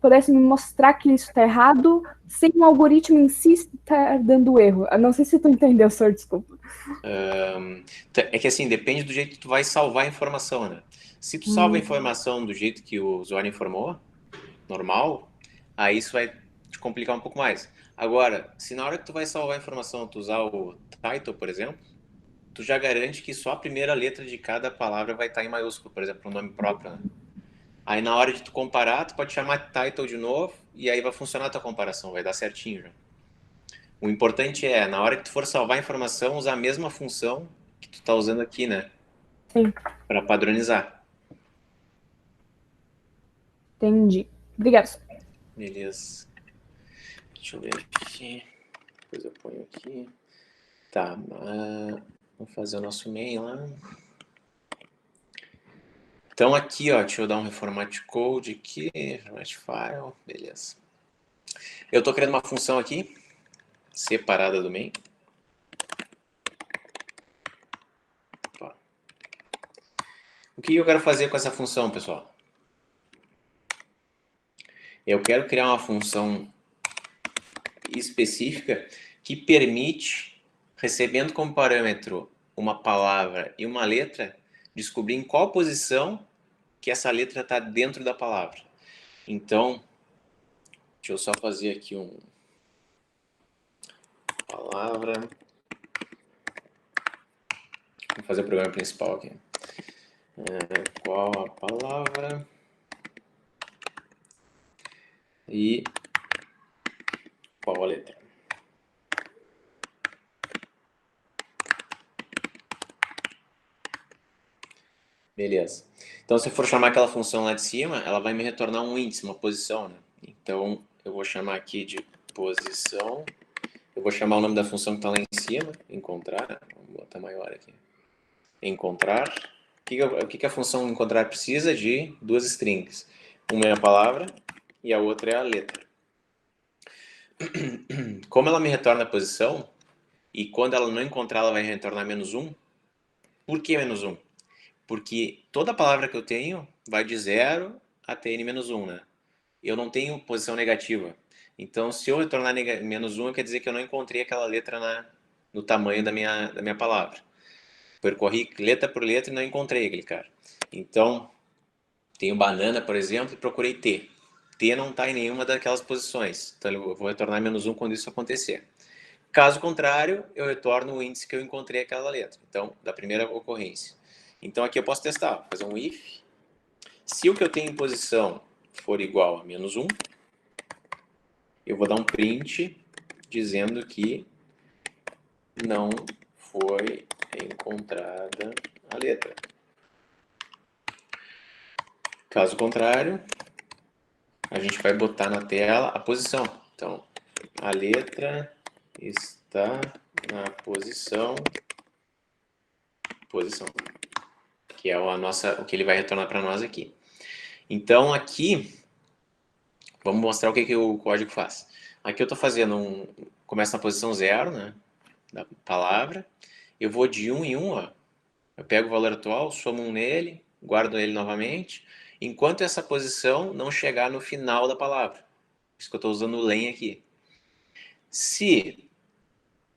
Speaker 2: pudesse me mostrar que isso está errado, sem o algoritmo em si estar dando erro. Eu não sei se tu entendeu, senhor, desculpa.
Speaker 1: É que assim, depende do jeito que tu vai salvar a informação, né? Se tu salva a informação do jeito que o usuário informou, normal, aí isso vai te complicar um pouco mais. Agora, se na hora que tu vai salvar a informação tu usar o title, por exemplo, tu já garante que só a primeira letra de cada palavra vai estar em maiúsculo, por exemplo, o nome próprio, né? Aí na hora de tu comparar, tu pode chamar title de novo e aí vai funcionar a tua comparação, vai dar certinho já. O importante é, na hora que tu for salvar a informação, usar a mesma função que tu tá usando aqui, né?
Speaker 2: Sim.
Speaker 1: Para padronizar.
Speaker 2: Entendi. Obrigada.
Speaker 1: Beleza. Deixa eu ver aqui. Depois eu ponho aqui. Tá. Vamos fazer o nosso main lá. Então aqui, ó, deixa eu dar um reformat code aqui. Reformat file. Beleza. Eu tô criando uma função aqui, separada do main. O que eu quero fazer com essa função, pessoal? Eu quero criar uma função específica que permite, recebendo como parâmetro uma palavra e uma letra, descobrir em qual posição que essa letra está dentro da palavra. Então, Deixa eu só fazer aqui palavra. Vou fazer o programa principal aqui. Qual a palavra e qual a letra? Beleza. Então, se eu for chamar aquela função lá de cima, ela vai me retornar um índice, uma posição, né? Então, eu vou chamar aqui de posição. Eu vou chamar o nome da função que está lá em cima, encontrar. Vamos botar maior aqui. Encontrar. O que a função encontrar precisa? De duas strings. Uma é a palavra e a outra é a letra. Como ela me retorna a posição, e quando ela não encontrar, ela vai retornar -1. Por que -1? Porque toda palavra que eu tenho vai de 0 até n-1, né? Eu não tenho posição negativa. Então, se eu retornar -1, quer dizer que eu não encontrei aquela letra no tamanho da minha palavra. Percorri letra por letra e não encontrei aquele cara. Então, tenho banana, por exemplo, e procurei T. T não está em nenhuma daquelas posições. Então, eu vou retornar -1 quando isso acontecer. Caso contrário, eu retorno o índice que eu encontrei aquela letra. Então, da primeira ocorrência. Então, aqui eu posso testar. Vou fazer um if. Se o que eu tenho em posição for igual a -1, eu vou dar um print dizendo que não foi encontrada a letra. Caso contrário, a gente vai botar na tela a posição. Então, a letra está na posição, que é o que ele vai retornar para nós aqui. Então, aqui, vamos mostrar o que o código faz. Aqui eu estou fazendo começa na posição 0, né, da palavra. Eu vou de 1 em 1, ó. Eu pego o valor atual, somo 1 nele, guardo ele novamente, enquanto essa posição não chegar no final da palavra. Por isso que eu estou usando o len aqui. Se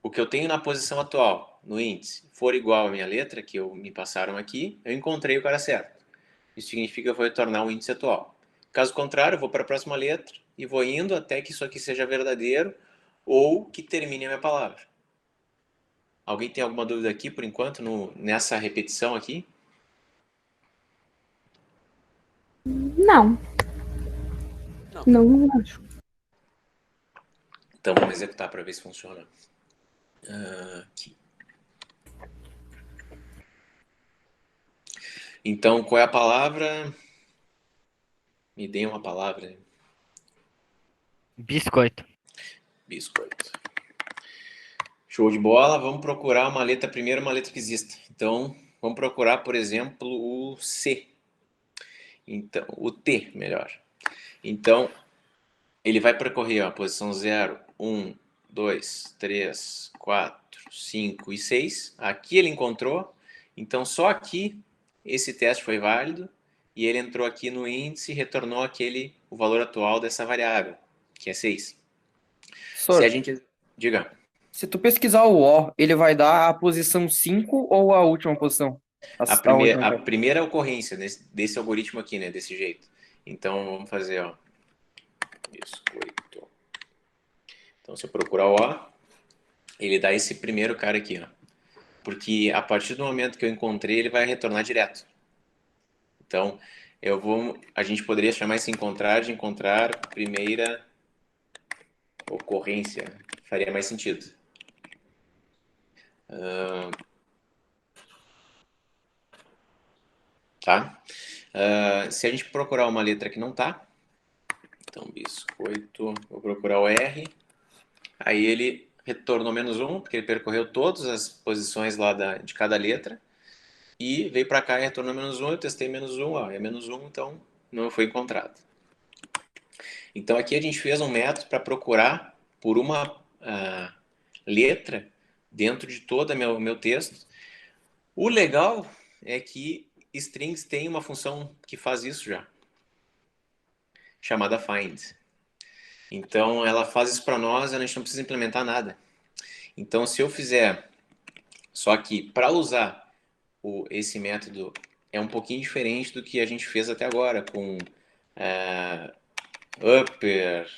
Speaker 1: o que eu tenho na posição atual, no índice, for igual à minha letra, que me passaram aqui, eu encontrei o cara certo. Isso significa que eu vou retornar o índice atual. Caso contrário, eu vou para a próxima letra e vou indo até que isso aqui seja verdadeiro ou que termine a minha palavra. Alguém tem alguma dúvida aqui, por enquanto, nessa repetição aqui?
Speaker 2: Não. Não acho.
Speaker 1: Então, vamos executar para ver se funciona. Aqui. Então, qual é a palavra? Me deem uma palavra.
Speaker 3: Biscoito.
Speaker 1: Biscoito. Show de bola. Vamos procurar uma letra primeiro, uma letra que exista. Então, vamos procurar, por exemplo, o C. Então, o T, melhor. Então, ele vai percorrer a posição 0, 1, 2, 3, 4, 5 e 6. Aqui ele encontrou. Então, só aqui esse teste foi válido. E ele entrou aqui no índice e retornou o valor atual dessa variável, que é 6. Se a gente... Diga.
Speaker 4: Se tu pesquisar o O, ele vai dar a posição 5 ou a última posição?
Speaker 1: A primeira ocorrência desse algoritmo aqui, né? Desse jeito. Então, vamos fazer, ó. Biscoito. Então, se eu procurar o O, ele dá esse primeiro cara aqui, ó. Porque a partir do momento que eu encontrei, ele vai retornar direto. Então, a gente poderia chamar esse encontrar de encontrar primeira ocorrência. Faria mais sentido. Tá? Se a gente procurar uma letra que não tá, então biscoito, vou procurar o R, aí ele retornou -1, porque ele percorreu todas as posições lá de cada letra, e veio para cá e retornou -1, eu testei -1, ó, é -1, então não foi encontrado. Então aqui a gente fez um método para procurar por uma letra dentro de todo o meu texto. O legal é que strings tem uma função que faz isso já, chamada find. Então ela faz isso para nós, a gente não precisa implementar nada. Então se eu fizer, só que para usar esse método é um pouquinho diferente do que a gente fez até agora com upper,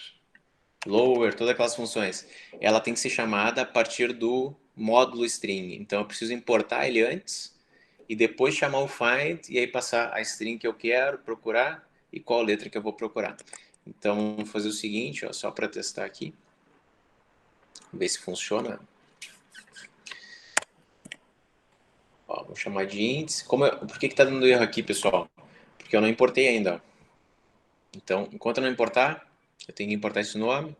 Speaker 1: lower, todas aquelas funções, ela tem que ser chamada a partir do módulo string. Então eu preciso importar ele antes e depois chamar o find e aí passar a string que eu quero procurar e qual letra que eu vou procurar. Então vamos fazer o seguinte, ó, só para testar aqui, ver se funciona. Ó, vou chamar de índice. Por que está dando erro aqui, pessoal? Porque eu não importei ainda. Ó. Então, enquanto eu não importar, eu tenho que importar esse nome,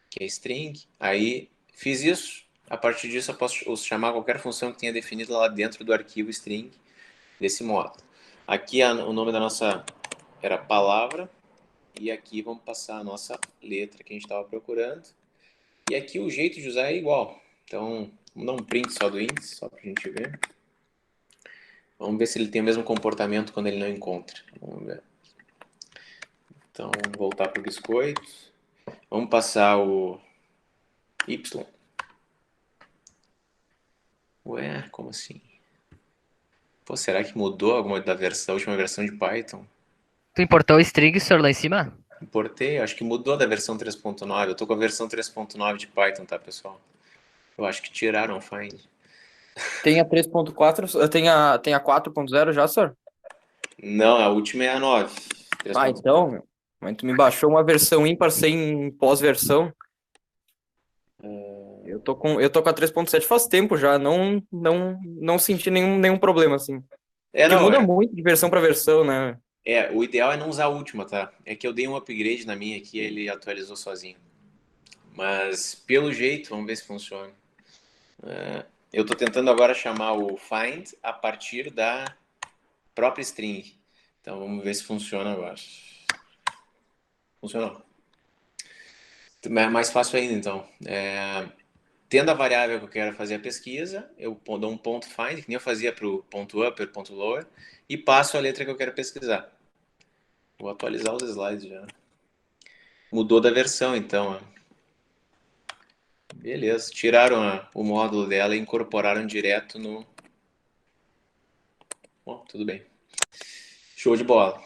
Speaker 1: que é string. Aí, fiz isso. A partir disso, eu posso chamar qualquer função que tenha definido lá dentro do arquivo string desse modo. Aqui o nome da nossa era palavra. E aqui vamos passar a nossa letra que a gente estava procurando. E aqui o jeito de usar é igual. Então, vamos dar um print só do índice, só para a gente ver. Vamos ver se ele tem o mesmo comportamento quando ele não encontra. Vamos ver. Então, vamos voltar para o biscoito. Vamos passar o Y. Ué, como assim? Pô, será que mudou alguma da última versão de Python?
Speaker 3: Tu importou o string, senhor, lá em cima?
Speaker 1: Importei, acho que mudou da versão 3.9. Eu tô com a versão 3.9 de Python, tá, pessoal? Eu acho que tiraram o find.
Speaker 4: Tem a 3.4, tem a 4.0 já, senhor?
Speaker 1: Não, a última é a 9.
Speaker 4: Ah,
Speaker 1: 3.9.
Speaker 4: então, mas tu me baixou uma versão ímpar sem pós-versão. Eu tô com a 3.7 faz tempo já, não senti nenhum problema, assim. Porque
Speaker 1: Não,
Speaker 4: muda muito de versão para versão, né?
Speaker 1: o ideal é não usar a última, tá? É que eu dei um upgrade na minha aqui e ele atualizou sozinho. Mas, pelo jeito, vamos ver se funciona. Eu tô tentando agora chamar o find a partir da própria string. Então, vamos ver se funciona agora. Funcionou. É mais fácil ainda, então. Tendo a variável que eu quero fazer a pesquisa, eu dou um ponto find, que nem eu fazia para o ponto upper, ponto lower, e passo a letra que eu quero pesquisar. Vou atualizar os slides já. Mudou da versão, então. Beleza. Tiraram o módulo dela e incorporaram direto no... Bom, tudo bem. Show de bola.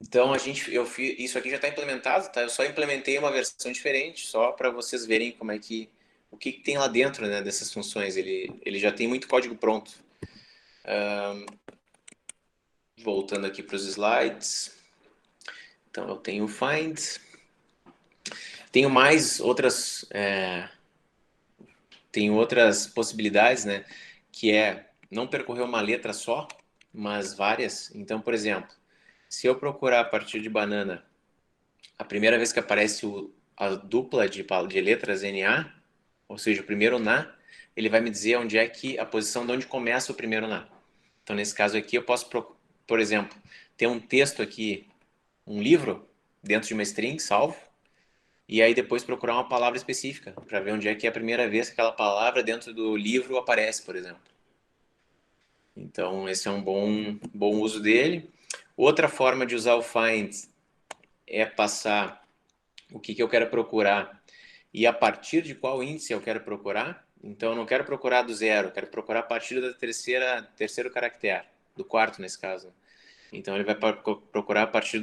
Speaker 1: Então, eu fiz, isso aqui já está implementado, tá? Eu só implementei uma versão diferente, só para vocês verem como é que o que tem lá dentro, né, dessas funções. Ele já tem muito código pronto. Voltando aqui para os slides. Então, eu tenho o find. Tenho mais outras, tenho outras possibilidades, né? Que é não percorrer uma letra só, mas várias. Então, por exemplo, se eu procurar a partir de banana, a primeira vez que aparece a dupla de letras NA, ou seja, o primeiro na, ele vai me dizer onde é que a posição de onde começa o primeiro na. Então, nesse caso aqui, eu posso, por exemplo, ter um texto aqui, um livro, dentro de uma string, salvo, e aí depois procurar uma palavra específica, para ver onde é que é a primeira vez que aquela palavra dentro do livro aparece, por exemplo. Então, esse é um bom uso dele. Outra forma de usar o find é passar o que eu quero procurar e a partir de qual índice eu quero procurar. Então, eu não quero procurar do zero, eu quero procurar a partir da terceiro caractere, do quarto nesse caso. Então, ele vai procurar a partir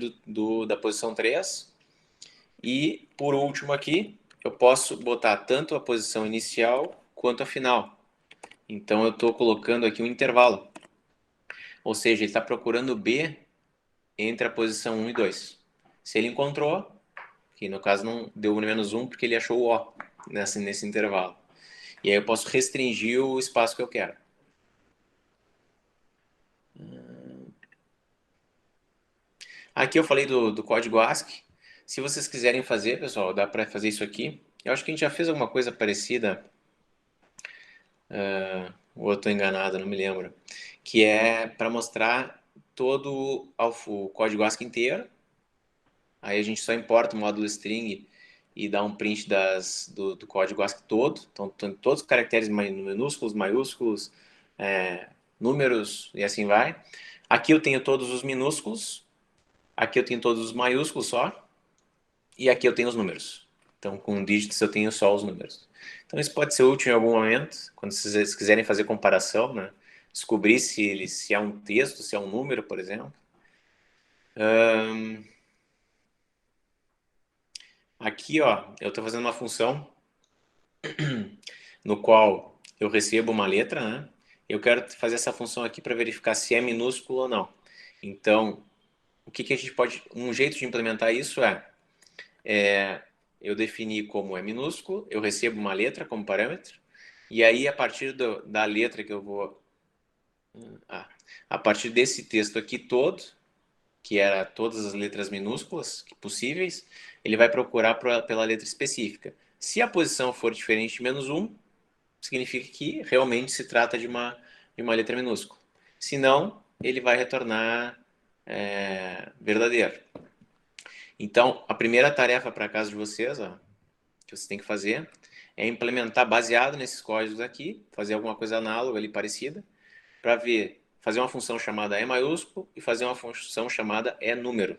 Speaker 1: da posição 3. E, por último aqui, eu posso botar tanto a posição inicial quanto a final. Então, eu estou colocando aqui um intervalo. Ou seja, ele está procurando B entre a posição 1 e 2. Se ele encontrou, que no caso não deu menos 1 porque ele achou o O nesse intervalo. E aí eu posso restringir o espaço que eu quero. Aqui eu falei do código ASCII. Se vocês quiserem fazer, pessoal, dá para fazer isso aqui. Eu acho que a gente já fez alguma coisa parecida. Ou eu estou enganado, não me lembro. Que é para mostrar todo o código ASCII inteiro. Aí a gente só importa o módulo string e dá um print do código ASCII todo. Então, todos os caracteres minúsculos, maiúsculos, números e assim vai. Aqui eu tenho todos os minúsculos. Aqui eu tenho todos os maiúsculos só. E aqui eu tenho os números. Então, com dígitos eu tenho só os números. Então, isso pode ser útil em algum momento, quando vocês quiserem fazer comparação, né? Descobrir se é um texto, se é um número, por exemplo. Aqui, ó, eu estou fazendo uma função no qual eu recebo uma letra, né? Eu quero fazer essa função aqui para verificar se é minúsculo ou não. Então, o que a gente pode... Um jeito de implementar isso é eu definir como é minúsculo, eu recebo uma letra como parâmetro, e aí a partir da letra que eu vou... a partir desse texto aqui todo, que era todas as letras minúsculas possíveis, ele vai procurar pela letra específica. Se a posição for diferente de -1, significa que realmente se trata de uma letra minúscula. Se não, ele vai retornar verdadeiro. Então, a primeira tarefa para casa de vocês, ó, que vocês têm que fazer, é implementar baseado nesses códigos aqui, fazer alguma coisa análoga ali, parecida, para ver, fazer uma função chamada E maiúsculo e fazer uma função chamada E número.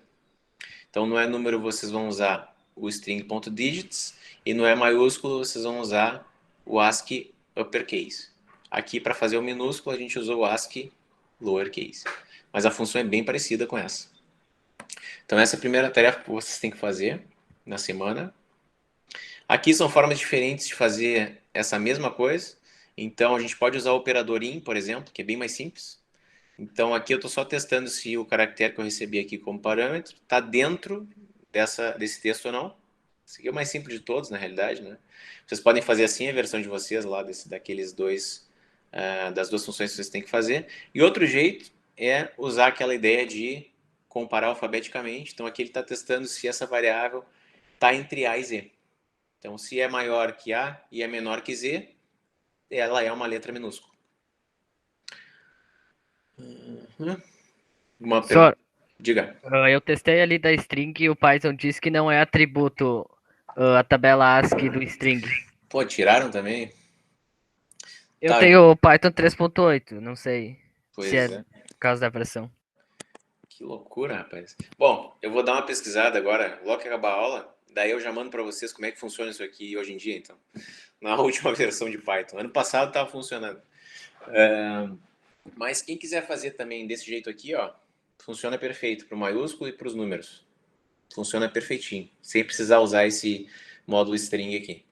Speaker 1: Então, no E número vocês vão usar o string.digits e no E maiúsculo vocês vão usar o ASCII uppercase. Aqui, para fazer o minúsculo, a gente usou o ASCII lowercase. Mas a função é bem parecida com essa. Então, essa é a primeira tarefa que vocês têm que fazer na semana. Aqui são formas diferentes de fazer essa mesma coisa. Então, a gente pode usar o operador in, por exemplo, que é bem mais simples. Então, aqui eu estou só testando se o caractere que eu recebi aqui como parâmetro está dentro desse texto ou não. Esse aqui é o mais simples de todos, na realidade, né? Vocês podem fazer assim a versão de vocês lá daqueles dois, das duas funções que vocês têm que fazer. E outro jeito é usar aquela ideia de comparar alfabeticamente. Então, aqui ele está testando se essa variável está entre A e Z. Então, se é maior que A e é menor que Z, ela é uma letra minúscula. Uma
Speaker 3: Só,
Speaker 1: pergunta. Diga.
Speaker 3: eu testei ali da string e o Python disse que não é atributo a tabela ASCII do string.
Speaker 1: Pô, tiraram também?
Speaker 3: Eu
Speaker 1: Tá,
Speaker 3: tenho o Python 3.8, não sei se é
Speaker 1: pois é.
Speaker 3: por causa da versão.
Speaker 1: Que loucura, rapaz. Bom, eu vou dar uma pesquisada agora, logo que acabar a aula, daí eu já mando para vocês como é que funciona isso aqui hoje em dia, então. Na última versão de Python. Ano passado estava funcionando. Mas quem quiser fazer também desse jeito aqui, ó, funciona perfeito para o maiúsculo e para os números. Funciona perfeitinho, sem precisar usar esse módulo string aqui.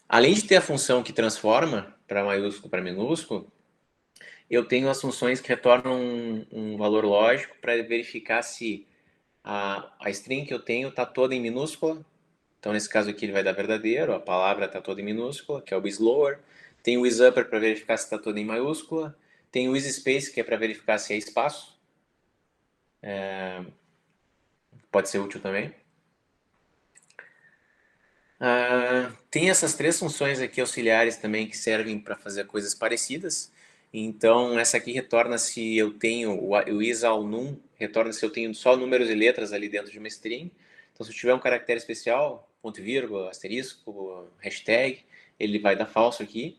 Speaker 1: Além de ter a função que transforma para maiúsculo para minúsculo, eu tenho as funções que retornam um valor lógico para verificar se a string que eu tenho está toda em minúscula. Então, nesse caso aqui, ele vai dar verdadeiro, a palavra está toda em minúscula, que é o islower. Tem o isupper para verificar se está toda em maiúscula. Tem o isSpace, que é para verificar se é espaço. Pode ser útil também. Tem essas três funções aqui auxiliares também que servem para fazer coisas parecidas. Então, essa aqui retorna se eu tenho o isAllNum, retorna se eu tenho só números e letras ali dentro de uma string. Então, se eu tiver um caractere especial, ponto e vírgula, asterisco, hashtag, ele vai dar falso aqui.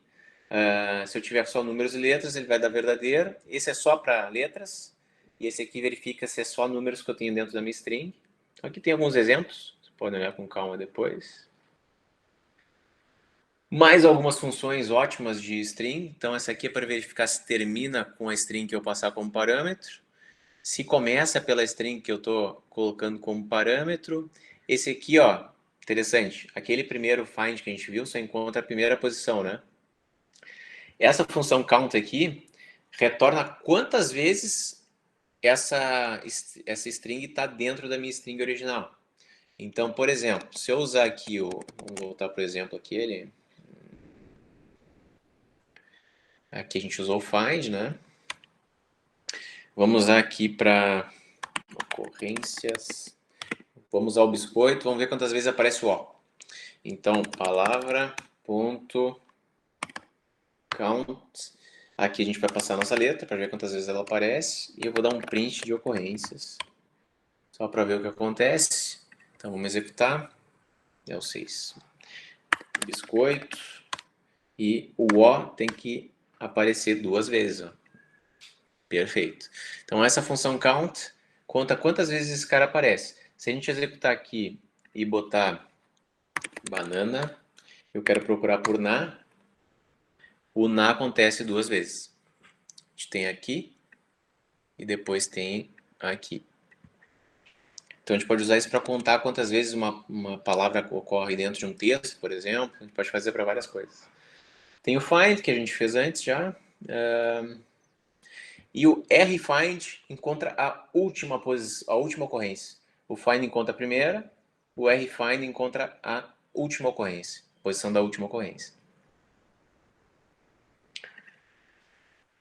Speaker 1: Se eu tiver só números e letras, ele vai dar verdadeiro. Esse é só para letras. E esse aqui verifica se é só números que eu tenho dentro da minha string. Então, aqui tem alguns exemplos. Vocês podem olhar com calma depois. Mais algumas funções ótimas de string. Então, essa aqui é para verificar se termina com a string que eu passar como parâmetro. Se começa pela string que eu estou colocando como parâmetro. Esse aqui, ó, interessante. Aquele primeiro find que a gente viu só encontra a primeira posição, né? Essa função count aqui retorna quantas vezes essa string está dentro da minha string original. Então, por exemplo, se eu usar aqui vamos voltar para o exemplo aquele. Aqui a gente usou o find, né? Vamos usar aqui para ocorrências. Vamos usar o biscoito, vamos ver quantas vezes aparece o O. Então, palavra.count. Aqui a gente vai passar a nossa letra para ver quantas vezes ela aparece. E eu vou dar um print de ocorrências. Só para ver o que acontece. Então, vamos executar. É o 6. Biscoito. E o O tem que aparecer 2 vezes, ó. Perfeito. Então, essa função count conta quantas vezes esse cara aparece. Se a gente executar aqui e botar banana, eu quero procurar por na, o na acontece 2 vezes. A gente tem aqui e depois tem aqui. Então, a gente pode usar isso para contar quantas vezes uma palavra ocorre dentro de um texto, por exemplo. A gente pode fazer para várias coisas. Tem o find, que a gente fez antes já. E o rfind encontra a última ocorrência. O find encontra a primeira, o rfind encontra a última ocorrência, posição da última ocorrência.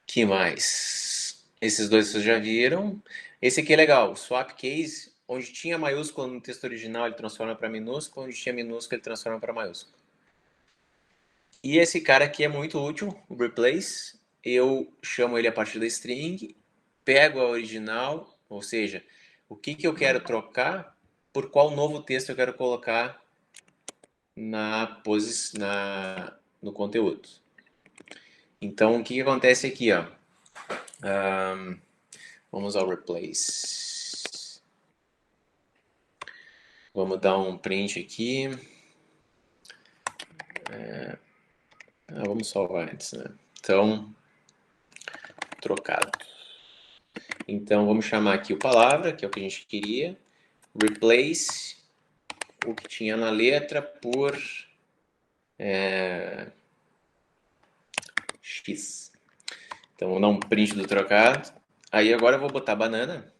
Speaker 1: Que mais? Esses dois vocês já viram. Esse aqui é legal, o swap case, onde tinha maiúsculo no texto original, ele transforma para minúsculo, onde tinha minúsculo, ele transforma para maiúsculo. E esse cara aqui é muito útil, o replace. Eu chamo ele a partir da string, pego a original, ou seja, o que eu quero trocar, por qual novo texto eu quero colocar no conteúdo. Então, o que acontece aqui, ó? Vamos ao replace. Vamos dar um print aqui. Vamos salvar antes, né? Então, trocado. Então, vamos chamar aqui o palavra, que é o que a gente queria. Replace o que tinha na letra por X. Então, vou dar um print do trocado. Aí, agora eu vou botar banana.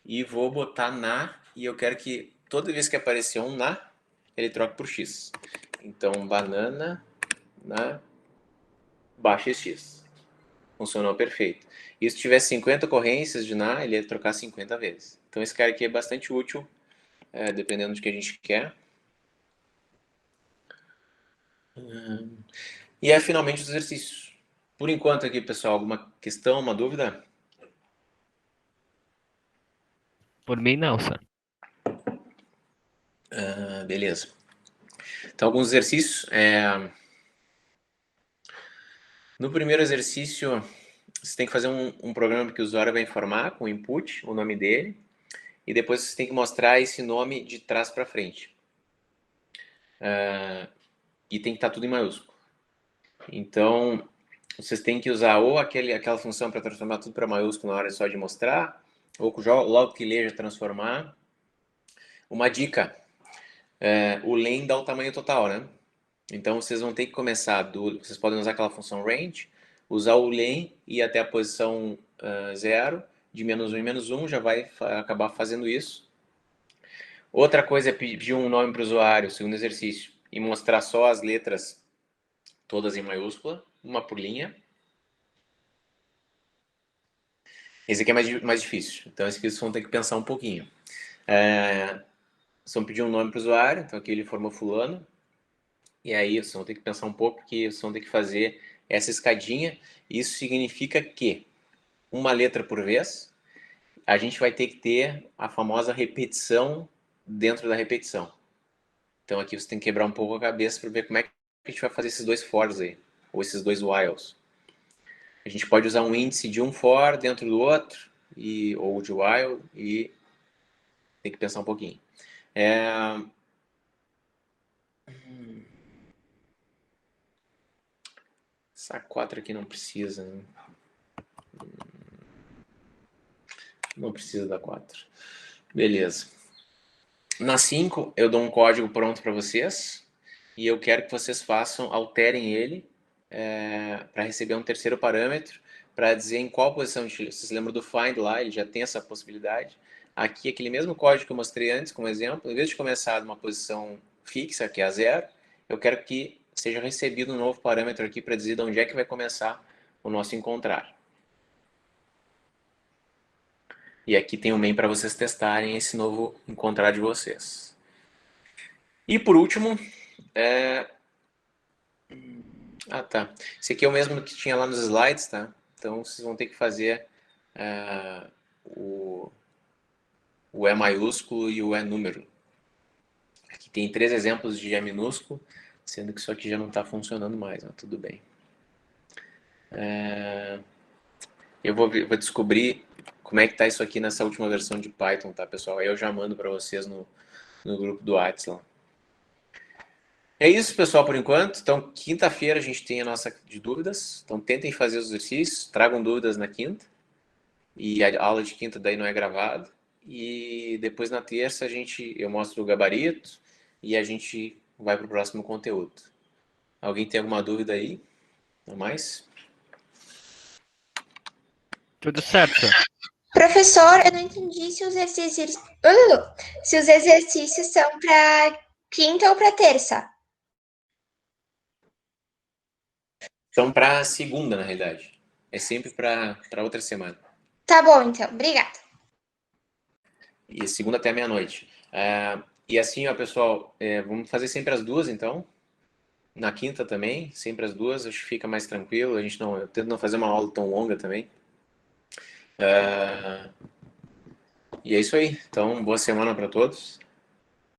Speaker 1: E vou botar na. E eu quero que toda vez que aparecer um na, ele troque por X. Então, banana na baixa X. Funcionou perfeito. E se tiver 50 ocorrências de na, ele ia trocar 50 vezes. Então, esse cara aqui é bastante útil, dependendo do que a gente quer. E é finalmente os exercícios. Por enquanto aqui, pessoal, alguma questão, uma dúvida?
Speaker 3: Por mim, não, só.
Speaker 1: Beleza. Então, alguns exercícios. No primeiro exercício, você tem que fazer um programa que o usuário vai informar com o input, o nome dele, e depois você tem que mostrar esse nome de trás para frente. E tem que estar tudo em maiúsculo. Então, vocês têm que usar ou aquela função para transformar tudo para maiúsculo na hora só de mostrar, ou logo que lê já transformar. Uma dica, o len dá o tamanho total, né? Então, vocês vão ter que começar vocês podem usar aquela função range, usar o len e ir até a posição 0, de -1 em -1, já vai acabar fazendo isso. Outra coisa é pedir um nome para o usuário, segundo exercício, e mostrar só as letras todas em maiúscula, uma por linha. Esse aqui é mais difícil, então esse aqui vocês vão ter que pensar um pouquinho. Vocês vão pedir um nome para o usuário, então aqui ele informou fulano, e aí vocês vão ter que pensar um pouco, porque vocês vão ter que fazer essa escadinha. Isso significa que uma letra por vez, a gente vai ter que ter a famosa repetição dentro da repetição. Então aqui você tem que quebrar um pouco a cabeça para ver como é que a gente vai fazer esses dois fors aí, ou esses dois whiles. A gente pode usar um índice de um for dentro do outro, ou de while, e tem que pensar um pouquinho. Essa 4 aqui não precisa, né? Não precisa da 4. Beleza. Na 5, eu dou um código pronto para vocês, e eu quero que vocês alterem ele para receber um terceiro parâmetro, para dizer em qual posição. Vocês lembram do find lá, ele já tem essa possibilidade. Aqui, aquele mesmo código que eu mostrei antes, como exemplo, em vez de começar de uma posição fixa, que é a 0, eu quero que seja recebido um novo parâmetro aqui para dizer de onde é que vai começar o nosso encontrar. E aqui tem o main para vocês testarem esse novo encontrar de vocês. E por último, tá. Esse aqui é o mesmo que tinha lá nos slides, tá? Então vocês vão ter que fazer o E maiúsculo e o E número. Aqui tem 3 exemplos de E minúsculo, sendo que isso aqui já não está funcionando mais, mas tudo bem. Eu vou descobrir como é que está isso aqui nessa última versão de Python, tá, pessoal? Aí eu já mando para vocês no grupo do WhatsApp. É isso, pessoal, por enquanto. Então, quinta-feira a gente tem a nossa de dúvidas. Então, tentem fazer os exercícios, tragam dúvidas na quinta. E a aula de quinta daí não é gravada. E depois na terça eu mostro o gabarito e a gente vai para o próximo conteúdo. Alguém tem alguma dúvida aí? Não mais?
Speaker 3: Tudo certo.
Speaker 5: Professor, eu não entendi se se os exercícios são para quinta ou para terça.
Speaker 1: São para segunda, na realidade. É sempre para outra semana.
Speaker 5: Tá bom, então. Obrigada.
Speaker 1: E segunda até meia-noite. E assim, ó, pessoal, vamos fazer sempre as duas, então. Na quinta também, sempre as duas. Acho que fica mais tranquilo. Eu tento não fazer uma aula tão longa também. E é isso aí. Então, boa semana para todos.